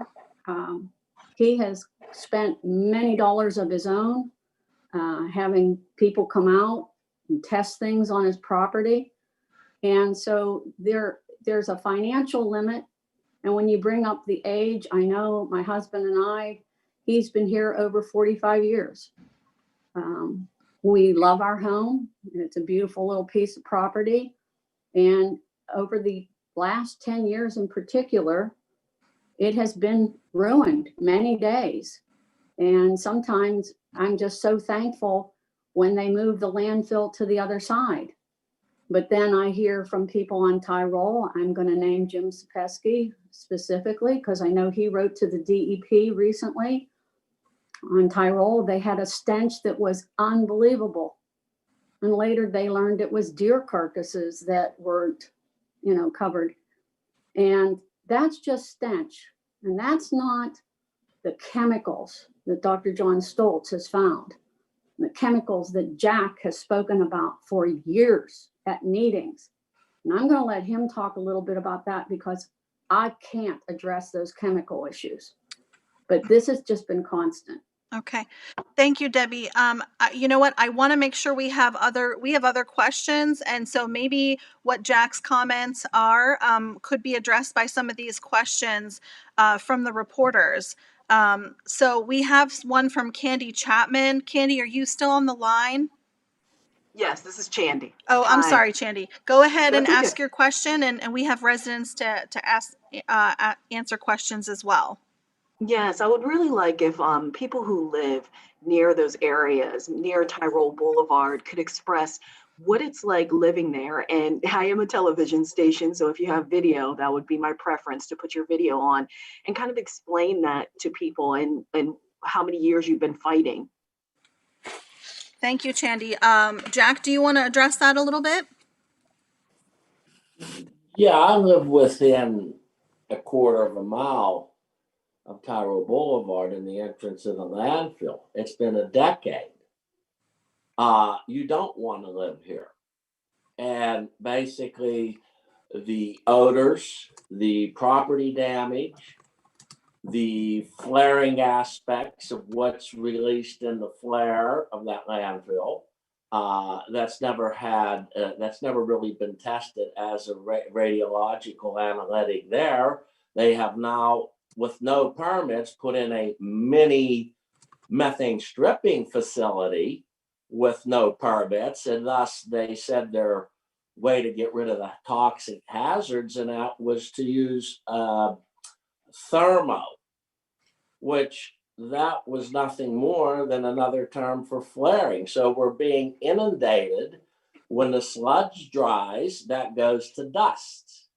He has spent many dollars of his own, having people come out and test things on his property. And so there's a financial limit. And when you bring up the age, I know my husband and he's been here over 45 years. We love our home. It's a beautiful little piece of property. And over the last 10 years in particular, it has been ruined many days. And sometimes I'm just so thankful when they move the landfill to the other side. But then I hear from people on Tyrol. I'm going to name Jim Sapesky specifically because I know he wrote to the DEP recently. On Tyrol, they had a stench that was unbelievable. And later they learned it was deer carcasses that weren't, covered. And that's just stench. And that's not the chemicals that Dr. John Stoltz has found. The chemicals that Jack has spoken about for years at meetings. And I'm going to let him talk a little bit about that because I can't address those chemical issues. But this has just been constant. Okay. Thank you, Debbie. You know what? I want to make sure we have other questions. And so maybe what Jack's comments are could be addressed by some of these questions from the reporters. So we have one from Candy Chapman. Candy, are you still on the line? Yes, this is Chandy. Oh, I'm Hi. sorry, Chandy. Go ahead and That's okay. ask your question, and we have residents to ask answer questions as well. Yes, I would really like if people who live near those areas, near Tyrol Boulevard, could express what it's like living there. And I am a television station, so if you have video, that would be my preference to put your video on and kind of explain that to people and how many years you've been fighting. Thank you, Chandy. Jack, do you want to address that a little bit? Yeah, I live within a quarter of a mile of Tyrol Boulevard and the entrance of the landfill. It's been a decade. You don't want to live here. And basically, the odors, the property damage, the flaring aspects of what's released in the flare of that landfill, that's never really been tested as a radiological analytic there. They have now, with no permits, put in a mini methane stripping facility with no permits, and thus they said their way to get rid of the toxic hazards, and that was to use thermo, which that was nothing more than another term for flaring. So we're being inundated. When the sludge dries, that goes to dust.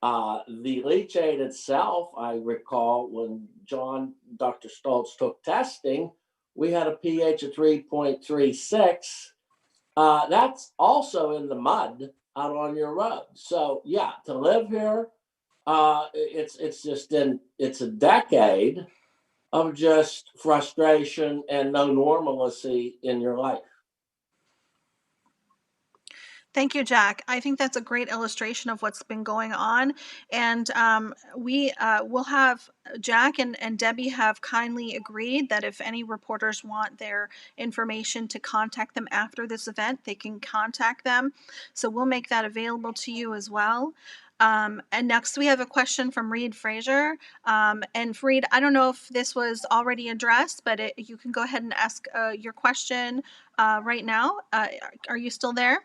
The leachate itself, I recall when Dr. Stoltz took testing, we had a pH of 3.36. That's also in the mud out on your road. So yeah, to live here, it's a decade of just frustration and no normalcy in your life. Thank you, Jack. I think that's a great illustration of what's been going on. And we will have Jack and Debbie have kindly agreed that if any reporters want their information to contact them after this event, they can contact them. So we'll make that available to you as well. And next we have a question from Reed Fraser. And Reed, I don't know if this was already addressed, but you can go ahead and ask your question right now. Are you still there?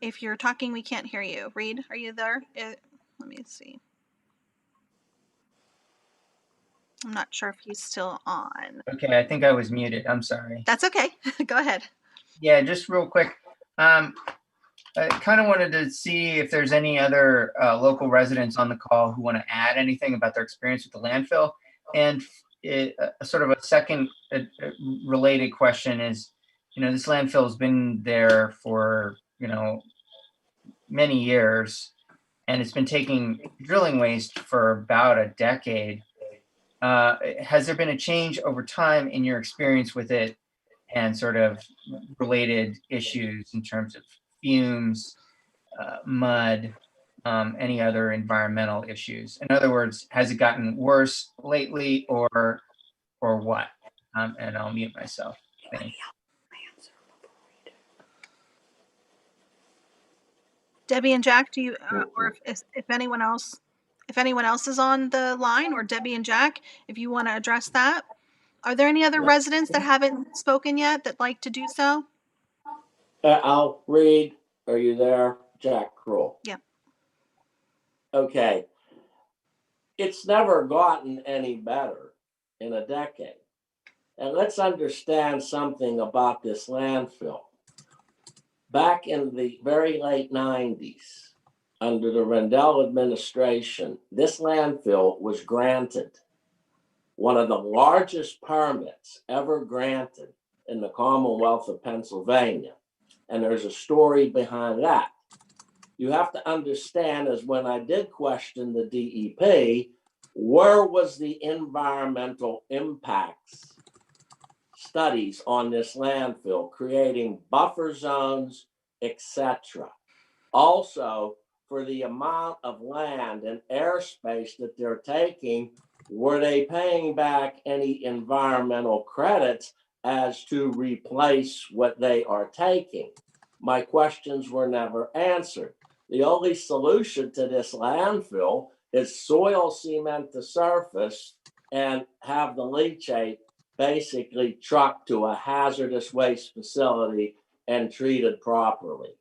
If you're talking, we can't hear you. Reed, are you there? Let me see. I'm not sure if he's still on. Okay, I think I was muted. I'm sorry. That's okay. Go ahead. Yeah, just real quick. I kind of wanted to see if there's any other local residents on the call who want to add anything about their experience with the landfill. And sort of a second related question is, this landfill has been there for, many years, and it's been taking drilling waste for about a decade. Has there been a change over time in your experience with it and sort of related issues in terms of fumes, mud, any other environmental issues? In other words, has it gotten worse lately or what? And I'll mute myself. Thanks. Debbie and Jack, do you, or if anyone else is on the line, or Debbie and Jack, if you want to address that. Are there any other residents that haven't spoken yet that like to do so? I'll read. Are you there? Jack Kroll. Yeah. Okay. It's never gotten any better in a decade. And let's understand something about this landfill. Back in the very late 90s, under the Rendell administration, this landfill was granted one of the largest permits ever granted in the Commonwealth of Pennsylvania. And there's a story behind that. You have to understand, as when I did question the DEP, where was the environmental impacts studies on this landfill, creating buffer zones, etc. Also, for the amount of land and airspace that they're taking, were they paying back any environmental credits as to replace what they are taking? My questions were never answered. The only solution to this landfill is soil cement the surface and have the leachate basically trucked to a hazardous waste facility and treated properly.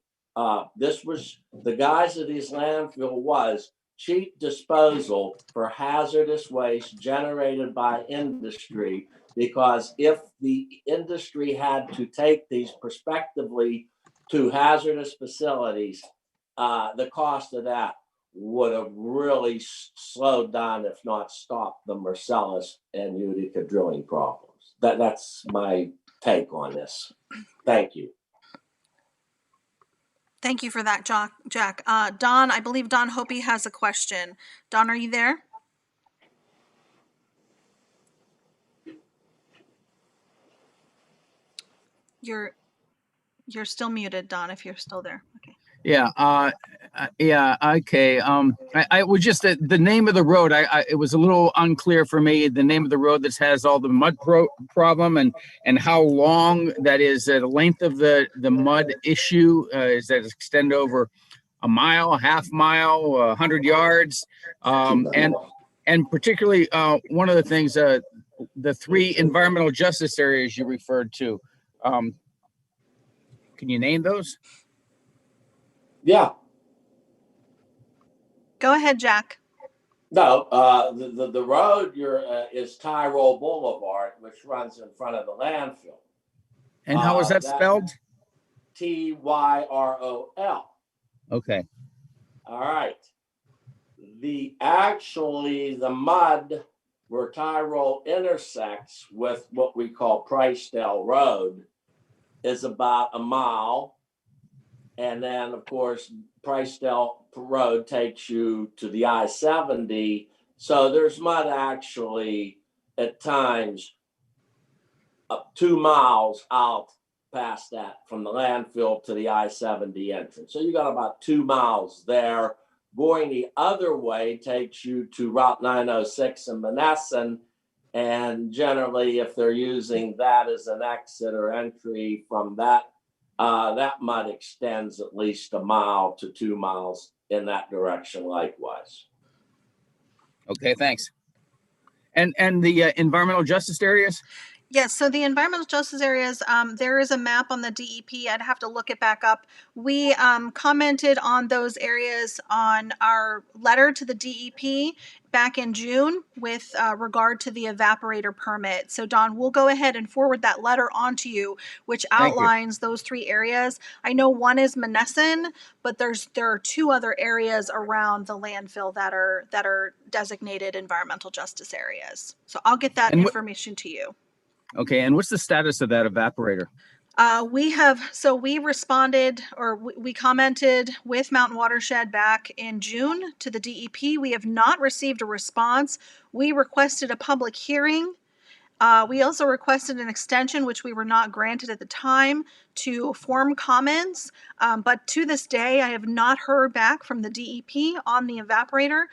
This was the guise of this landfill was cheap disposal for hazardous waste generated by industry, because if the industry had to take these prospectively to hazardous facilities, the cost of that would have really slowed down, if not stopped, the Marcellus and Utica drilling problems. That's my take on this. Thank you. Thank you for that, Jack. Don, I believe Don Hopi has a question. Don, are you there? You're still muted, Don, if you're still there. Okay. Yeah. Yeah. Okay. I was just the name of the road. It was a little unclear for me. The name of the road that has all the mud problem and how long that is. The length of the mud issue is that extend over a mile, a half mile, 100 yards, and particularly one of the things, the 3 environmental justice areas you referred to. Can you name those? Yeah. Go ahead, Jack. No, the road is Tyrol Boulevard, which runs in front of the landfill. And how is that spelled? Tyrol. Okay. All right. The mud where Tyrol intersects with what we call Pricedale Road is about a mile. And then, of course, Pricedale Road takes you to the I-70. So there's mud actually at times up 2 miles out past that from the landfill to the I-70 entrance. So you got about 2 miles there. Going the other way takes you to Route 906 in Menneson. And generally, if they're using that as an exit or entry from that, that mud extends at least a mile to 2 miles in that direction likewise. Okay, thanks. And the environmental justice areas? Yes, so the environmental justice areas, there is a map on the DEP. I'd have to look it back up. We commented on those areas on our letter to the DEP back in June with regard to the evaporator permit. So Don, we'll go ahead and forward that letter on to you, which outlines those 3 areas. I know one is Menneson, but there are 2 other areas around the landfill that are designated environmental justice areas. So I'll get that information to you. Okay, and what's the status of that evaporator? We responded, or we commented with Mountain Watershed back in June to the DEP. We have not received a response. We requested a public hearing. We also requested an extension, which we were not granted at the time, to form comments. But to this day, I have not heard back from the DEP on the evaporator.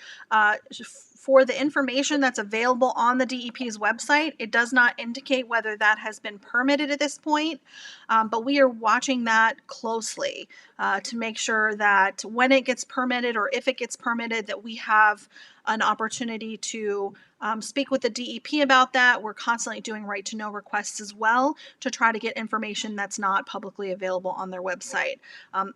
For the information that's available on the DEP's website, it does not indicate whether that has been permitted at this point, but we are watching that closely to make sure that when it gets permitted or if it gets permitted, that we have an opportunity to speak with the DEP about that. We're constantly doing right to know requests as well to try to get information that's not publicly available on their website.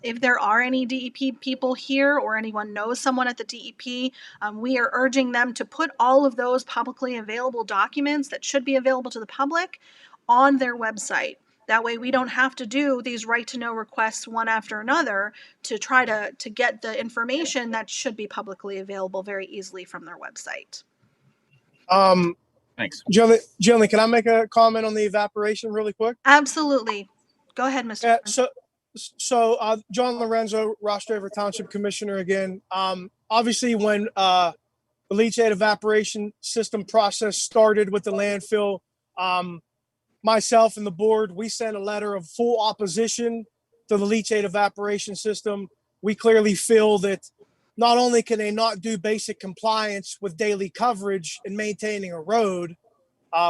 If there are any DEP people here or anyone knows someone at the DEP, we are urging them to put all of those publicly available documents that should be available to the public on their website. That way we don't have to do these right to know requests one after another to try to get the information that should be publicly available very easily from their website. Thanks. Jillian, can I make a comment on the evaporation really quick? Absolutely. Go ahead, Mr. Yeah, so John Lorenzo, Rostraver Township Commissioner again. Obviously, when the leachate evaporation system process started with the landfill, myself and the board, we sent a letter of full opposition to the leachate evaporation system. We clearly feel that not only can they not do basic compliance with daily coverage and maintaining a road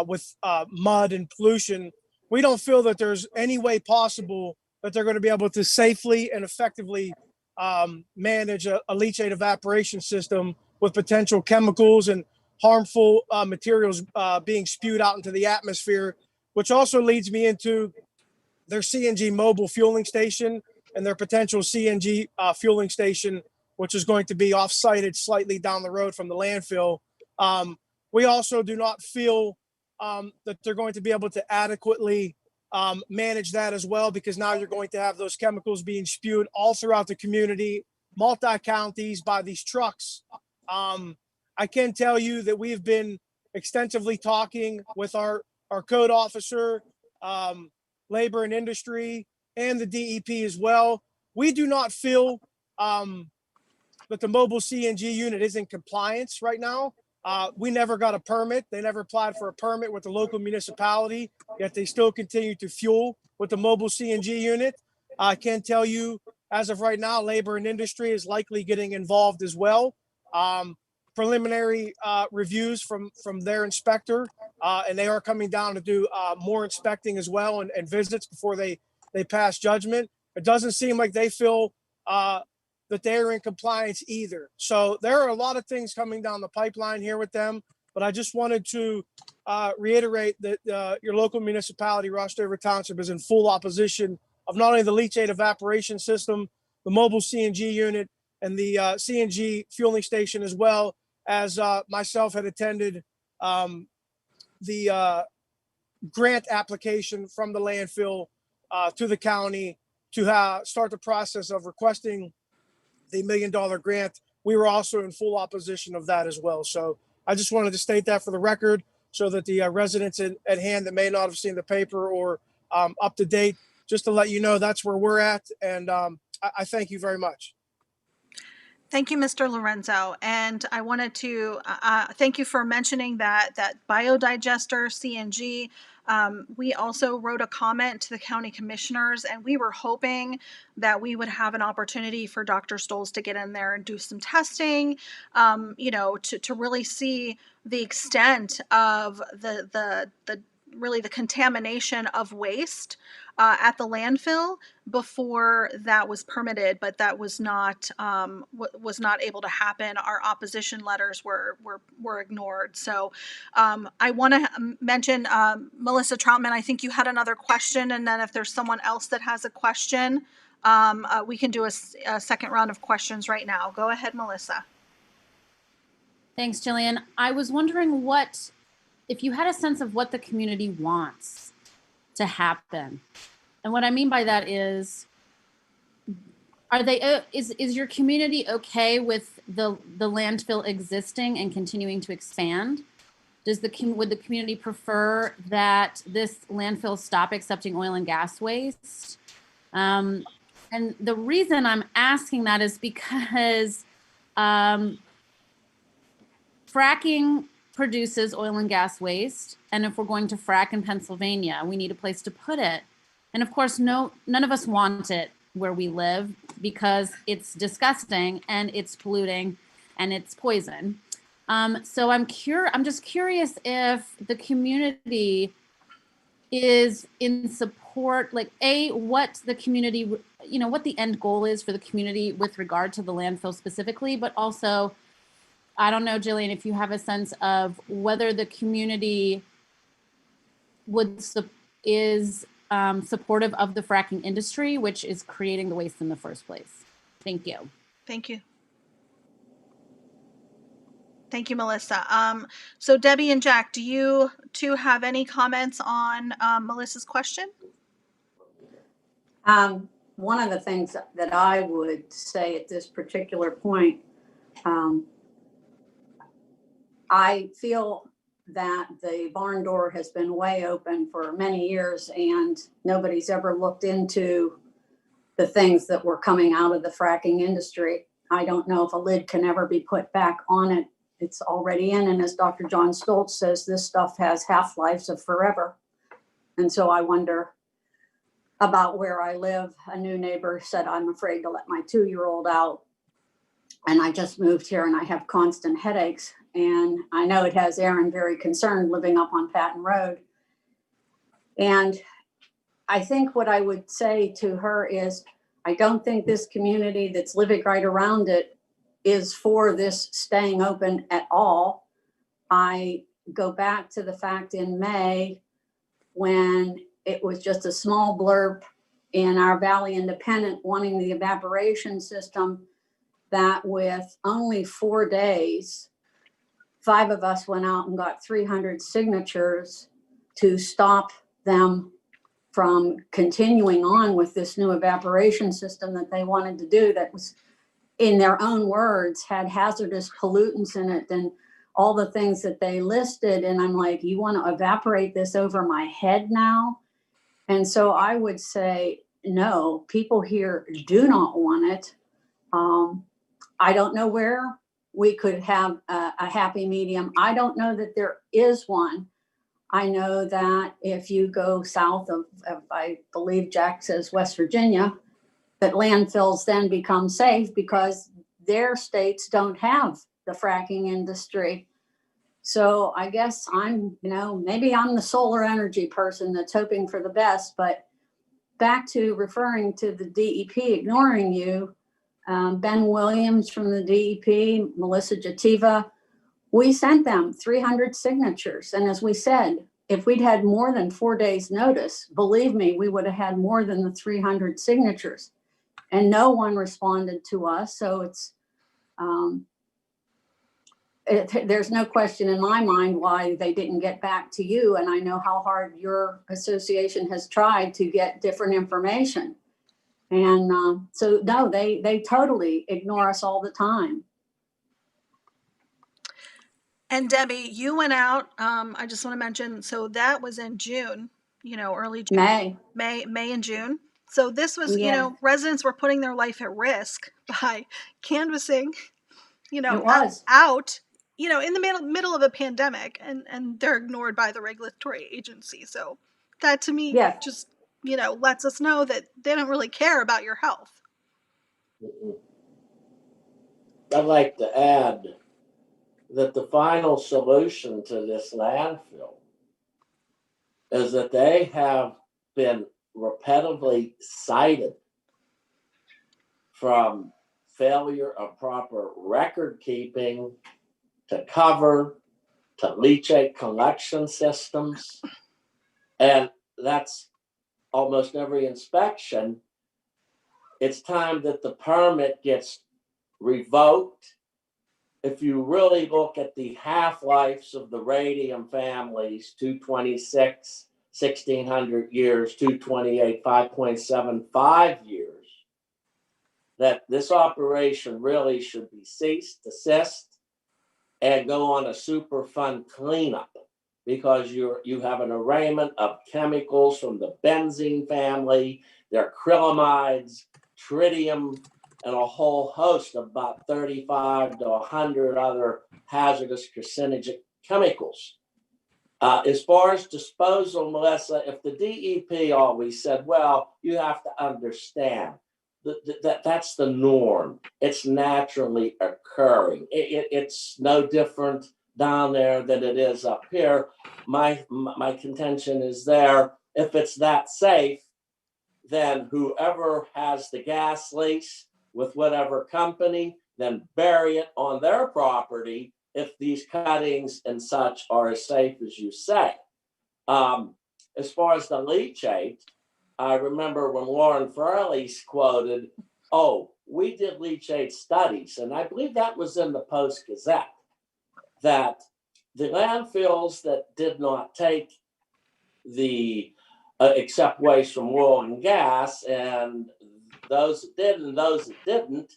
with mud and pollution, we don't feel that there's any way possible that they're going to be able to safely and effectively manage a leachate evaporation system with potential chemicals and harmful materials being spewed out into the atmosphere, which also leads me into their CNG mobile fueling station and their potential CNG fueling station, which is going to be off-sited slightly down the road from the landfill. We also do not feel that they're going to be able to adequately manage that as well, because now you're going to have those chemicals being spewed all throughout the community, multi-counties by these trucks. I can tell you that we've been extensively talking with our code officer, labor and industry, and the DEP as well. We do not feel that the mobile CNG unit is in compliance right now. We never got a permit. They never applied for a permit with the local municipality, yet they still continue to fuel with the mobile CNG unit. I can tell you, as of right now, labor and industry is likely getting involved as well. Preliminary reviews from their inspector, and they are coming down to do more inspecting as well and visits before they pass judgment. It doesn't seem like they feel that they're in compliance either. So there are a lot of things coming down the pipeline here with them, but I just wanted to reiterate that your local municipality, Rostover Township, is in full opposition of not only the leachate evaporation system, the mobile CNG unit, and the CNG fueling station, as well as myself had attended the grant application from the landfill to the county to start the process of requesting the $1 million grant. We were also in full opposition of that as well. So I just wanted to state that for the record, so that the residents at hand that may not have seen the paper or up to date, just to let you know that's where we're at. And I thank you very much. Thank you, Mr. Lorenzo. And I wanted to thank you for mentioning that biodigester CNG. We also wrote a comment to the county commissioners, and we were hoping that we would have an opportunity for Dr. Stoles to get in there and do some testing, to really see the extent of the really the contamination of waste at the landfill before that was permitted, but that was not able to happen. Our opposition letters were ignored. So I want to mention Melissa Troutman. I think you had another question, and then if there's someone else that has a question, we can do a second round of questions right now. Go ahead, Melissa. Thanks, Jillian. I was wondering if you had a sense of what the community wants to happen. And what I mean by that is, is your community okay with the landfill existing and continuing to expand? Would the community prefer that this landfill stop accepting oil and gas waste? And the reason I'm asking that is because fracking produces oil and gas waste, and if we're going to frack in Pennsylvania, we need a place to put it. And of course, none of us want it where we live, because it's disgusting and it's polluting and it's poison. So I'm just curious if the community is in support, like what the community, what the end goal is for the community with regard to the landfill specifically, but also, I don't know, Jillian, if you have a sense of whether the community is supportive of the fracking industry, which is creating the waste in the first place. Thank you. Thank you. Thank you, Melissa. So Debbie and Jack, do you two have any comments on Melissa's question? One of the things that I would say at this particular point, I feel that the barn door has been way open for many years, and nobody's ever looked into the things that were coming out of the fracking industry. I don't know if a lid can ever be put back on it. It's already in, and as Dr. John Stoltz says, this stuff has half-lives of forever. And so I wonder about where I live. A new neighbor said, I'm afraid to let my 2-year-old out. And I just moved here and I have constant headaches. And I know it has Aaron very concerned living up on Patton Road. And I think what I would say to her is, I don't think this community that's living right around it is for this staying open at all. I go back to the fact in May when it was just a small blurb in our Valley Independent wanting the evaporation system, that with only 4 days, 5 of us went out and got 300 signatures to stop them from continuing on with this new evaporation system that they wanted to do, that was, in their own words, had hazardous pollutants in it and all the things that they listed. And I'm like, you want to evaporate this over my head now? And so I would say, no, people here do not want it. I don't know where we could have a happy medium. I don't know that there is one. I know that if you go south of I believe Jack says West Virginia, that landfills then become safe because their states don't have the fracking industry. So I guess I'm, maybe I'm the solar energy person that's hoping for the best, but back to referring to the DEP ignoring you, Ben Williams from the DEP, Melissa Jativa, we sent them 300 signatures. And as we said, if we'd had more than 4 days notice, believe me, we would have had more than the 300 signatures. And no one responded to us. So it's, there's no question in my mind why they didn't get back to you. And I know how hard your association has tried to get different information. And so, no, they totally ignore us all the time. And Debbie, you went out, I just want to mention, so that was in June, early June. May and June. So this was, residents were putting their life at risk by canvassing, out, in the middle of a pandemic, and they're ignored by the regulatory agency. So that to me just, lets us know that they don't really care about your health. I'd like to add that the final solution to this landfill is that they have been repetitively cited from failure of proper record keeping to cover to leachate collection systems. And that's almost every inspection. It's time that the permit gets revoked. If you really look at the half-lives of the radium families, 226, 1,600 years, 228, 5.75 years, that this operation really should be ceased, desist, and go on a Superfund cleanup, because you have an arraignment of chemicals from the benzene family, their acrylamides, tritium, and a whole host of about 35 to 100 other hazardous carcinogenic chemicals. As far as disposal, Melissa, if the DEP always said, well, you have to understand that's the norm. It's naturally occurring. It's no different down there than it is up here. My contention is there, if it's that safe, then whoever has the gas lease with whatever company, then bury it on their property if these cuttings and such are as safe as you say. As far as the leachate, I remember when Lauren Furley quoted, oh, we did leachate studies, and I believe that was in the Post-Gazette, that the landfills that did not take the accept waste from oil and gas, and those that did and those that didn't,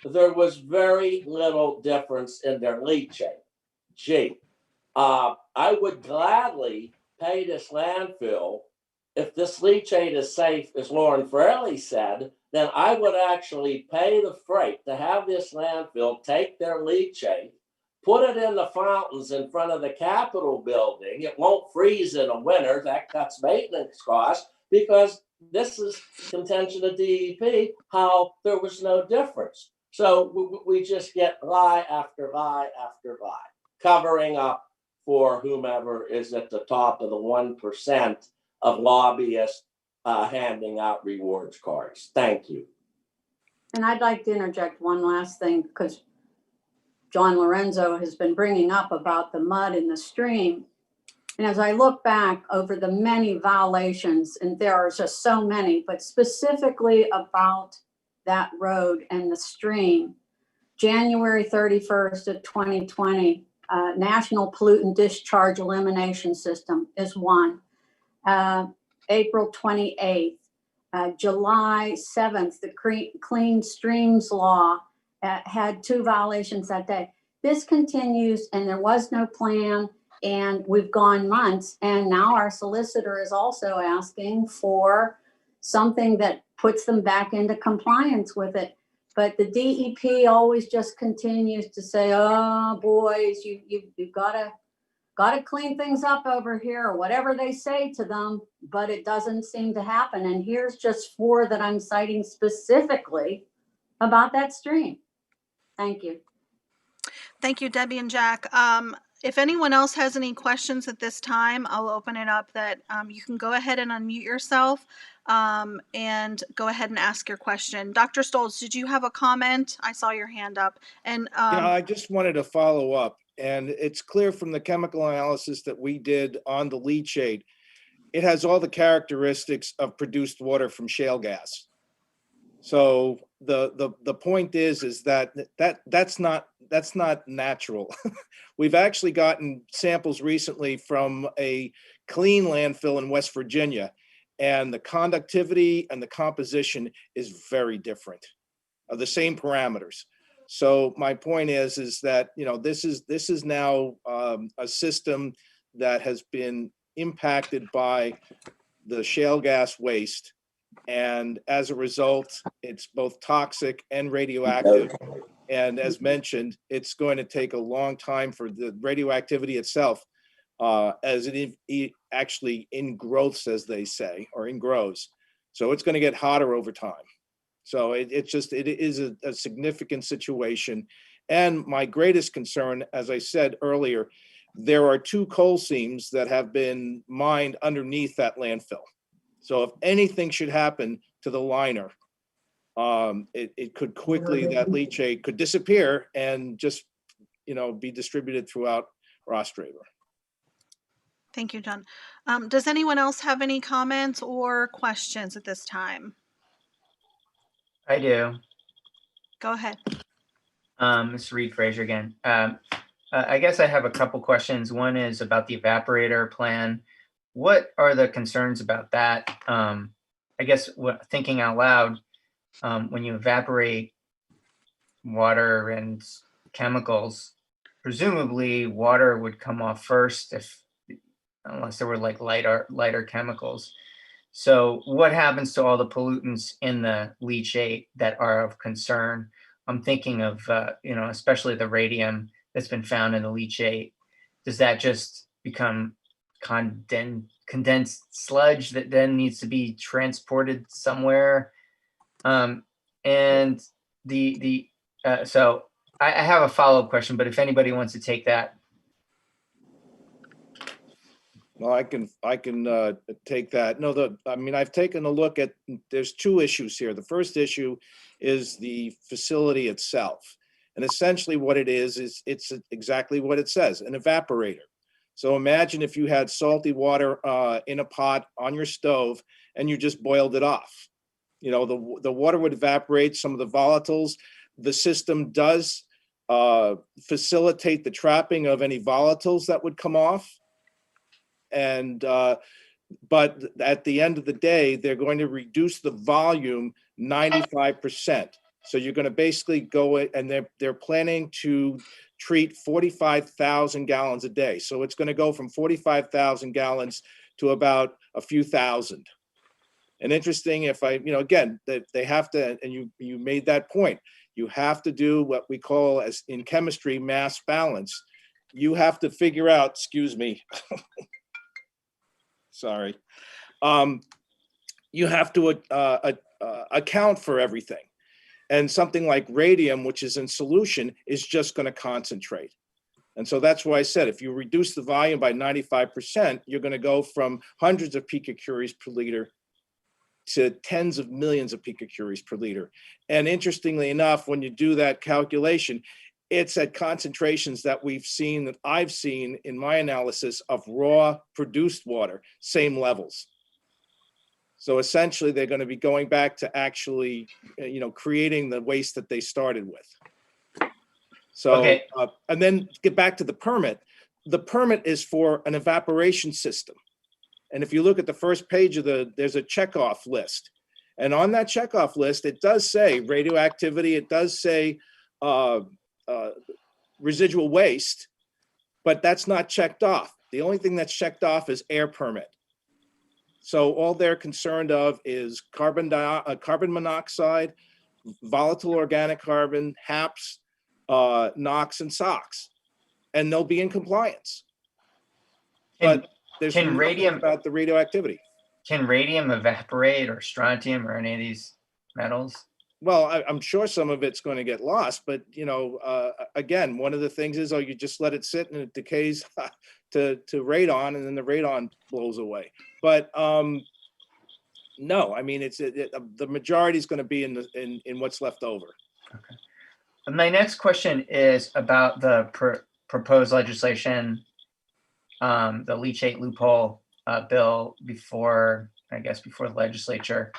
there was very little difference in their leachate. I would gladly pay this landfill if this leachate is safe, as Lauren Fraley said. Then I would actually pay the freight to have this landfill take their leachate, put it in the fountains in front of the Capitol building. It won't freeze in the winter. That cuts maintenance costs, because this is contention of DEP, how there was no difference. So we just get lie after lie after lie, covering up for whomever is at the top of the 1% of lobbyists handing out rewards cards. Thank you. And I'd like to interject one last thing, because John Lorenzo has been bringing up about the mud in the stream. And as I look back over the many violations, and there are just so many, but specifically about that road and the stream, January 31st of 2020, National Pollutant Discharge Elimination System is one. April 28th, July 7th, the Clean Streams Law had 2 violations that day. This continues, and there was no plan, and we've gone months, and now our solicitor is also asking for something that puts them back into compliance with it. But the DEP always just continues to say, oh, boys, you've got to clean things up over here, or whatever they say to them, but it doesn't seem to happen. And here's just 4 that I'm citing specifically about that stream. Thank you. Thank you, Debbie and Jack. If anyone else has any questions at this time, I'll open it up that you can go ahead and unmute yourself and go ahead and ask your question. Dr. Stoltz, did you have a comment? I saw your hand up. And I just wanted to follow up. And it's clear from the chemical analysis that we did on the leachate, it has all the characteristics of produced water from shale gas. So the point is that's not natural. We've actually gotten samples recently from a clean landfill in West Virginia, and the conductivity and the composition is very different, of the same parameters. So my point is that, you know, this is now a system that has been impacted by the shale gas waste. And as a result, it's both toxic and radioactive. And as mentioned, it's going to take a long time for the radioactivity itself, as it actually ingrowths, as they say, or ingrows. So it's going to get hotter over time. So it is a significant situation. And my greatest concern, as I said earlier, there are 2 coal seams that have been mined underneath that landfill. So if anything should happen to the liner, it could quickly, that leachate could disappear and just, you know, be distributed throughout Ross Draper. thank you, John. Does anyone else have any comments or questions at this time? I do. Go ahead. Ms. Reed Fraser again. I guess I have a couple questions. One is about the evaporator plan. What are the concerns about that? I guess thinking out loud, when you evaporate water and chemicals, presumably water would come off first, unless there were like lighter chemicals. So what happens to all the pollutants in the leachate that are of concern? I'm thinking of, especially the radium that's been found in the leachate. Does that just become condensed sludge that then needs to be transported somewhere? So I have a follow-up question, but if anybody wants to take that. Well, I can take that. No, I've taken a look at, there's 2 issues here. The first issue is the facility itself. And essentially what it is it's exactly what it says, an evaporator. So imagine if you had salty water in a pot on your stove and you just boiled it off. You know, the water would evaporate, some of the volatiles. The system does facilitate the trapping of any volatiles that would come off. And but at the end of the day, they're going to reduce the volume 95%. So you're going to basically go, and they're planning to treat 45,000 gallons a day. So it's going to go from 45,000 gallons to about a few thousand. And interesting, if again, that they have to, and you made that point, You have to do what we call, as in chemistry, mass balance. You have to figure out, excuse me, sorry. You have to account for everything. And something like radium, which is in solution, is just going to concentrate. And so that's why I said, if you reduce the volume by 95%, you're going to go from hundreds of picocuries per liter to tens of millions of picocuries per liter. And interestingly enough, when you do that calculation, it's at concentrations that I've seen in my analysis of raw produced water, same levels. So essentially, they're going to be going back to actually, creating the waste that they started with. So, Okay. And then get back to the permit. The permit is for an evaporation system. And if you look at the first page there's a checkoff list. And on that checkoff list, it does say radioactivity, it does say residual waste, but that's not checked off. The only thing that's checked off is air permit. So all they're concerned of is carbon monoxide, volatile organic carbon, HAPs, NOx, and SOx, and they'll be in compliance. But there's nothing about the radioactivity. Can radium evaporate, or strontium, or any of these metals? Well, I'm sure some of it's going to get lost, but again, one of the things is, you just let it sit and it decays to radon, and then the radon blows away. But no, I mean, the majority is going to be in what's left over. Okay. My next question is about the proposed legislation, the leachate loophole bill before the legislature.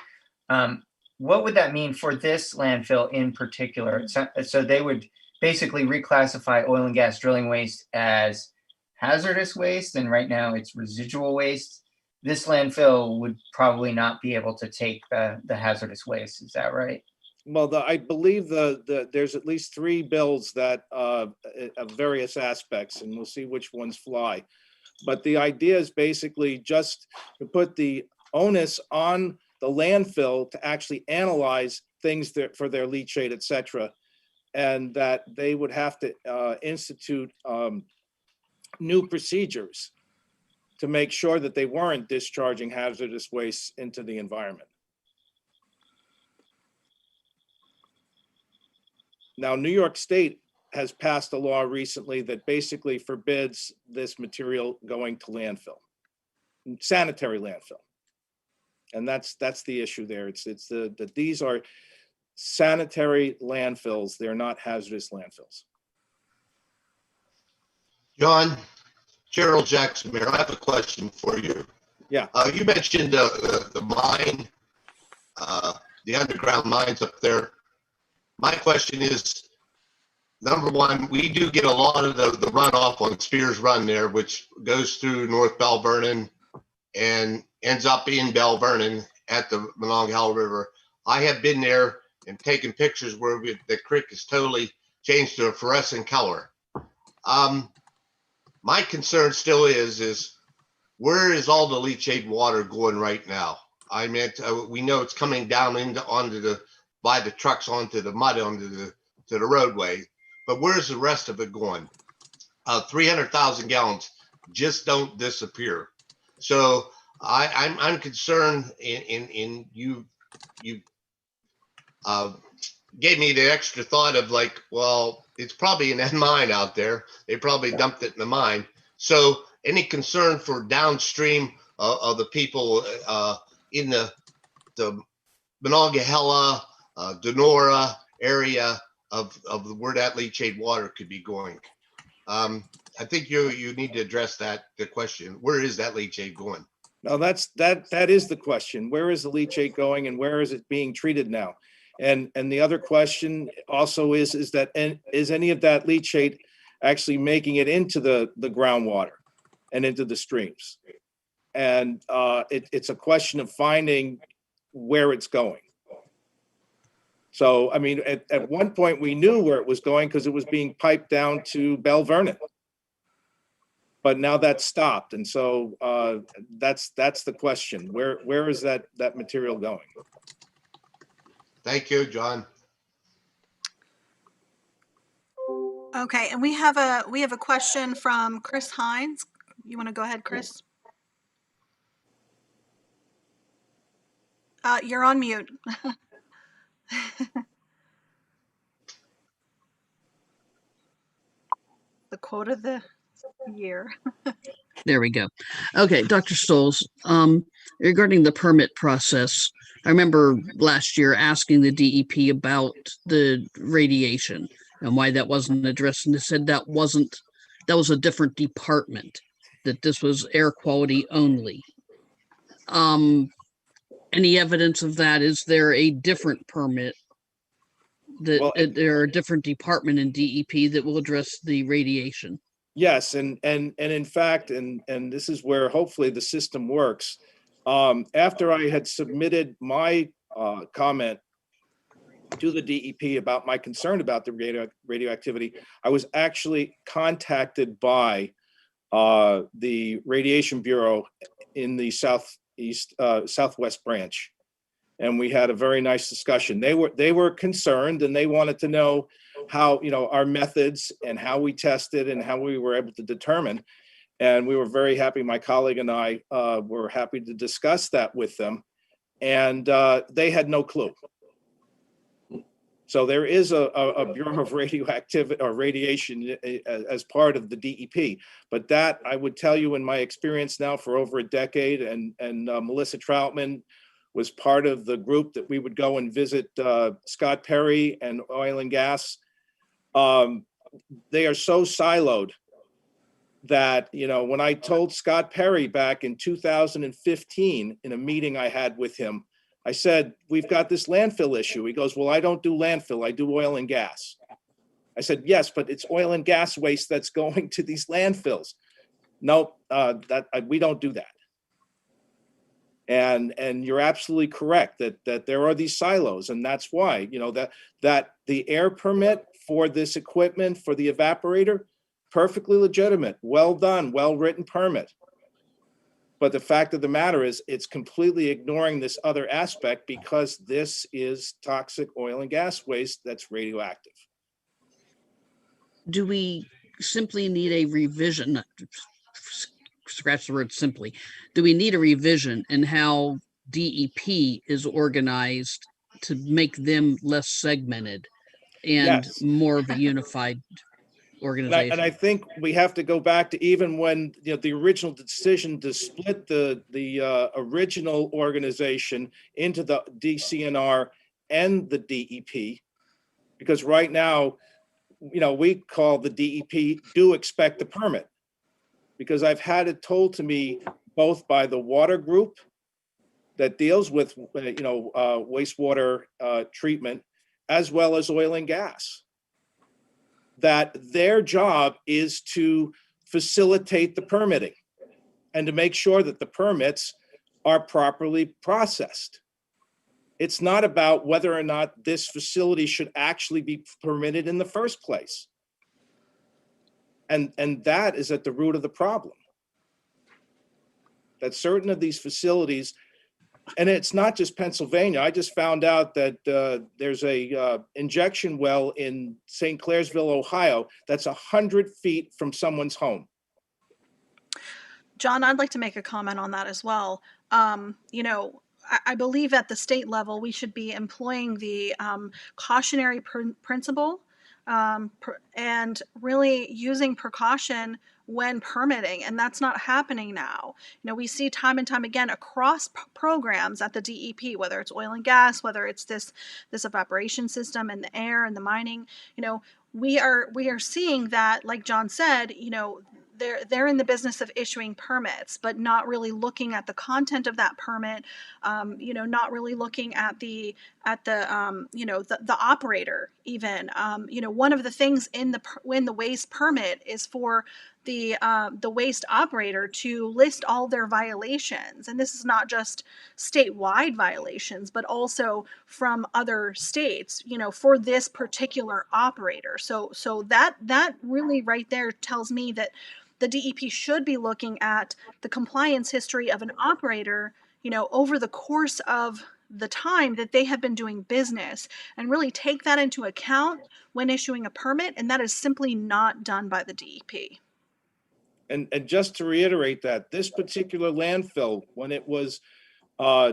What would that mean for this landfill in particular? So they would basically reclassify oil and gas drilling waste as hazardous waste, and right now it's residual waste. This landfill would probably not be able to take the hazardous waste. Is that right? Well, I believe there's at least 3 bills that of various aspects, and we'll see which ones fly. But the idea is basically just to put the onus on the landfill to actually analyze things for their leachate, et cetera, and that they would have to institute new procedures to make sure that they weren't discharging hazardous waste into the environment. Now, New York State has passed a law recently that basically forbids this material going to landfill, sanitary landfill. And that's the issue there. These are sanitary landfills. They're not hazardous landfills. John, Gerald Jackson, Mayor, I have a question for you. Yeah. You mentioned the mine, the underground mines up there. My question is, number one, we do get a lot of the runoff on Spears Run there, which goes through North Bell Vernon and ends up in Bell Vernon at the Monongahela River. I have been there and taken pictures where the creek is totally changed to a fluorescent color. My concern still is where is all the leachate water going right now? I mean, we know it's coming down by the trucks onto the mud, to the roadway, but where's the rest of it going? 300,000 gallons just don't disappear. So I'm concerned, in you gave me the extra thought of like, well, it's probably in that mine out there. They probably dumped it in the mine. So any concern for downstream of the people in the Monongahela, Donora area of where that leachate water could be going? I think you need to address the question. Where is that leachate going? No, that is the question. Where is the leachate going, and where is it being treated now? And the other question also is any of that leachate actually making it into the groundwater and into the streams? And it's a question of finding where it's going. So, I mean, at one point we knew where it was going because it was being piped down to Bell Vernon. But now that's stopped. And so that's the question. Where is that material going? Thank you, John. Okay, and we have a question from Chris Hines. You want to go ahead, Chris? You're on mute. The quote of the year. There we go. Okay, Dr. Stoles, regarding the permit process, I remember last year asking the DEP about the radiation and why that wasn't addressed, and they said that was a different department, that this was air quality only. Any evidence of that? Is there a different permit that there are a different department in DEP that will address the radiation? Yes, and in fact, and this is where hopefully the system works. After I had submitted my comment to the DEP about my concern about the radioactivity, I was actually contacted by the Radiation Bureau in the Southwest branch, and we had a very nice discussion. They were concerned, and they wanted to know how, our methods and how we tested and how we were able to determine. And we were very happy. My colleague and I were happy to discuss that with them, and they had no clue. So there is a Bureau of Radioactivity or Radiation as part of the DEP, but that I would tell you, in my experience now for over a decade, and Melissa Troutman was part of the group that we would go and visit Scott Perry and oil and gas. They are so siloed that, when I told Scott Perry back in 2015 in a meeting I had with him, I said, we've got this landfill issue. He goes, well, I don't do landfill, I do oil and gas. I said, yes, but it's oil and gas waste that's going to these landfills. No, we don't do that. And you're absolutely correct that there are these silos, and that's why, that the air permit for this equipment, for the evaporator, perfectly legitimate, well done, well-written permit. But the fact of the matter is, it's completely ignoring this other aspect, because this is toxic oil and gas waste that's radioactive. Do we simply need a revision? Scratch the word simply. Do we need a revision in how DEP is organized to make them less segmented and Yes. more of a unified organization? And I think we have to go back to even when the original decision to split the original organization into the DCNR and the DEP, because right now, we call the DEP do expect the permit, because I've had it told to me both by the water group that deals with wastewater treatment, as well as oil and gas, that their job is to facilitate the permitting and to make sure that the permits are properly processed. It's not about whether or not this facility should actually be permitted in the first place. And that is at the root of the problem. That certain of these facilities, and it's not just Pennsylvania. I just found out that there's a injection well in St. Clairsville, Ohio, that's 100 feet from someone's home. John, I'd like to make a comment on that as well. I believe at the state level, we should be employing the cautionary principle and really using precaution when permitting, and that's not happening now. We see time and time again across programs at the DEP, whether it's oil and gas, whether it's this evaporation system and the air and the mining. We are seeing that, like John said, they're in the business of issuing permits, but not really looking at the content of that permit. Not really looking at the operator even. One of the things in the waste permit is for the waste operator to list all their violations, and this is not just statewide violations, but also from other states. For this particular operator. So that really right there tells me that the DEP should be looking at the compliance history of an operator, over the course of the time that they have been doing business and really take that into account when issuing a permit, and that is simply not done by the DEP. And just to reiterate that, this particular landfill, when it was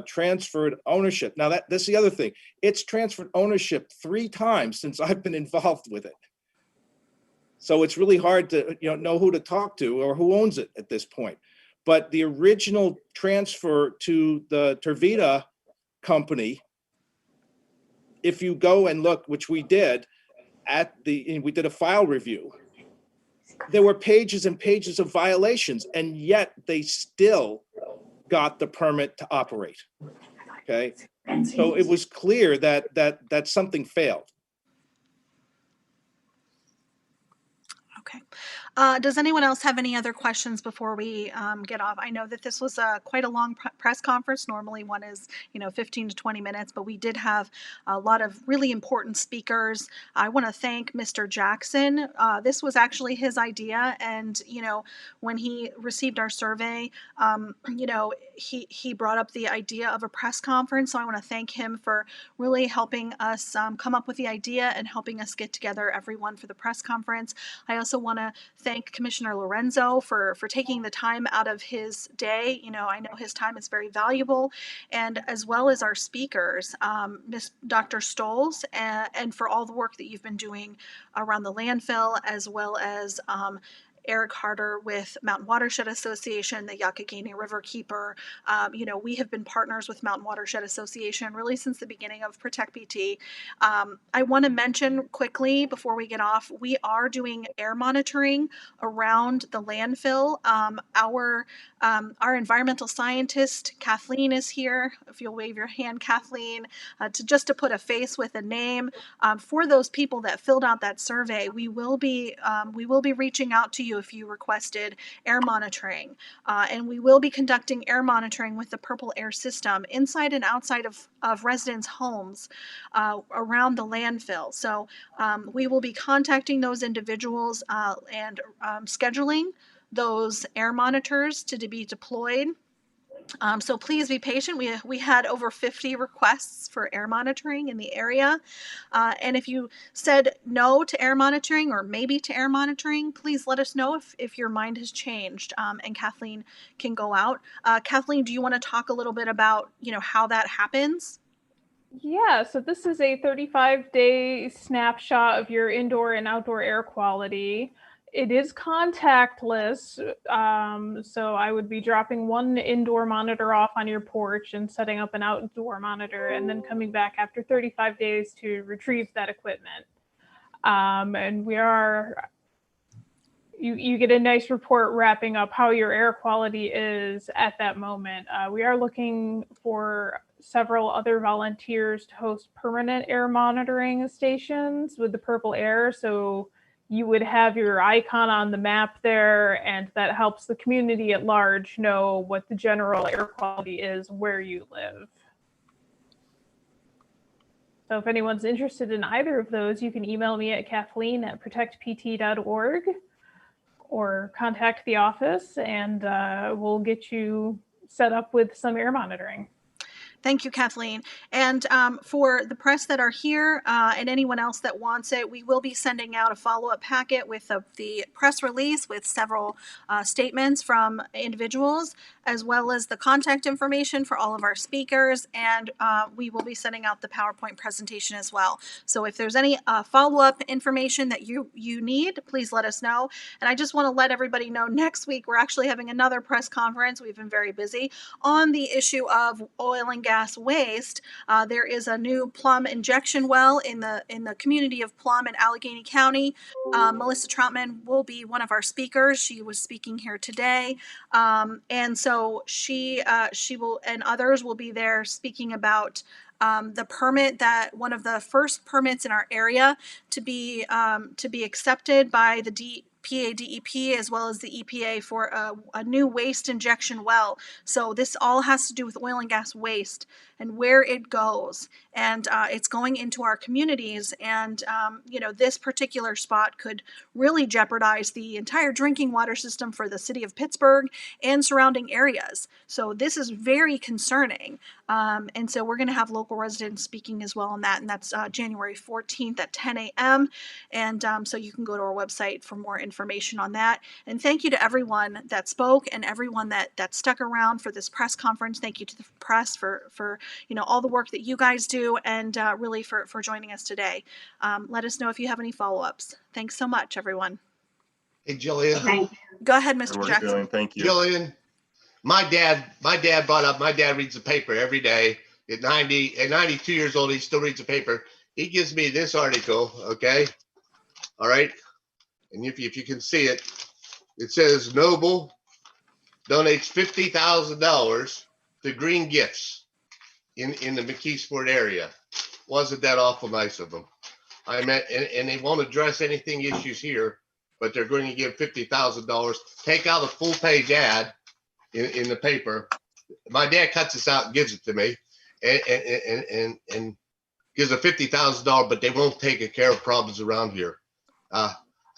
transferred ownership, now that's the other thing, it's transferred ownership 3 times since I've been involved with it. So it's really hard to know who to talk to or who owns it at this point. But the original transfer to the Tervita company, if you go and look, which we did, we did a file review, there were pages and pages of violations, and yet they still got the permit to operate. Okay, so it was clear that something failed. Okay. Does anyone else have any other questions before we get off? I know that this was quite a long press conference. Normally one is, 15 to 20 minutes, but we did have a lot of really important speakers. I want to thank Mr. Jackson. This was actually his idea. And, when he received our survey, he brought up the idea of a press conference. So I want to thank him for really helping us come up with the idea and helping us get together everyone for the press conference. I also want to thank Commissioner Lorenzo for taking the time out of his day. I know his time is very valuable, and as well as our speakers, Dr. Stoles, and for all the work that you've been doing around the landfill, as well as Eric Harder with Mountain Watershed Association, the Youghiogheny River Keeper. We have been partners with Mountain Watershed Association really since the beginning of Protect PT. I want to mention quickly before we get off, we are doing air monitoring around the landfill. Our environmental scientist, Kathleen, is here. If you'll wave your hand, Kathleen, to put a face with a name. For those people that filled out that survey, we will be reaching out to you if you requested air monitoring. And we will be conducting air monitoring with the Purple Air System inside and outside of residents' homes around the landfill. So we will be contacting those individuals and scheduling those air monitors to be deployed. So please be patient. We had over 50 requests for air monitoring in the area. And if you said no to air monitoring or maybe to air monitoring, please let us know if your mind has changed, and Kathleen can go out. Kathleen, do you want to talk a little bit about, how that happens? Yeah, so this is a 35-day snapshot of your indoor and outdoor air quality. It is contactless, so I would be dropping one indoor monitor off on your porch and setting up an outdoor monitor, and then coming back after 35 days to retrieve that equipment. And you get a nice report wrapping up how your air quality is at that moment. We are looking for several other volunteers to host permanent air monitoring stations with the Purple Air, so you would have your icon on the map there, and that helps the community at large know what the general air quality is where you live. So if anyone's interested in either of those, you can email me at kathleen@protectpt.org or contact the office, and we'll get you set up with some air monitoring. Thank you, Kathleen. And for the press that are here and anyone else that wants it, we will be sending out a follow-up packet with the press release with several statements from individuals, as well as the contact information for all of our speakers. And we will be sending out the PowerPoint presentation as well. So if there's any follow-up information that you need, please let us know. And I just want to let everybody know next week we're actually having another press conference. We've been very busy on the issue of oil and gas waste. There is a new plum injection well in the community of Plum in Allegheny County. Melissa Troutman will be one of our speakers. She was speaking here today, and so she will, and others will be there speaking about the permit, that one of the first permits in our area to be accepted by the DEP as well as the EPA for a new waste injection well. So this all has to do with oil and gas waste and where it goes. and it's going into our communities. And, this particular spot could really jeopardize the entire drinking water system for the city of Pittsburgh and surrounding areas. So this is very concerning. And so we're going to have local residents speaking as well on that. And that's January 14th at 10 a.m. And so you can go to our website for more information on that. And thank you to everyone that spoke and everyone that stuck around for this press conference. Thank you to the press for all the work that you guys do, and really for joining us today. Let us know if you have any follow-ups. Thanks so much, everyone. Hey, Jillian. Thank Go ahead, Good Mr. work, Jackson. Jillian. Thank you. Jillian, my dad brought up, my dad reads the paper every day. At 92 years old, he still reads the paper. He gives me this article, okay? All right. And if you can see it, it says Noble donates $50,000 to green gifts in the McKeesport area. Wasn't that awful nice of them? I meant, and they won't address anything issues here, but they're going to give $50,000. Take out a full page ad in the paper. My dad cuts this out and gives it to me, and gives a $50,000, but they won't take care of problems around here.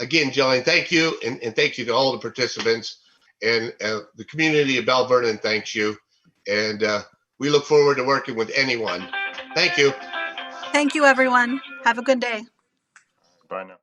Again, Jillian, thank you, and thank you to all the participants, and the community of Bell Vernon thanks you, and we look forward to working with anyone. Thank you. Thank you, everyone. Have a good day. Bye now.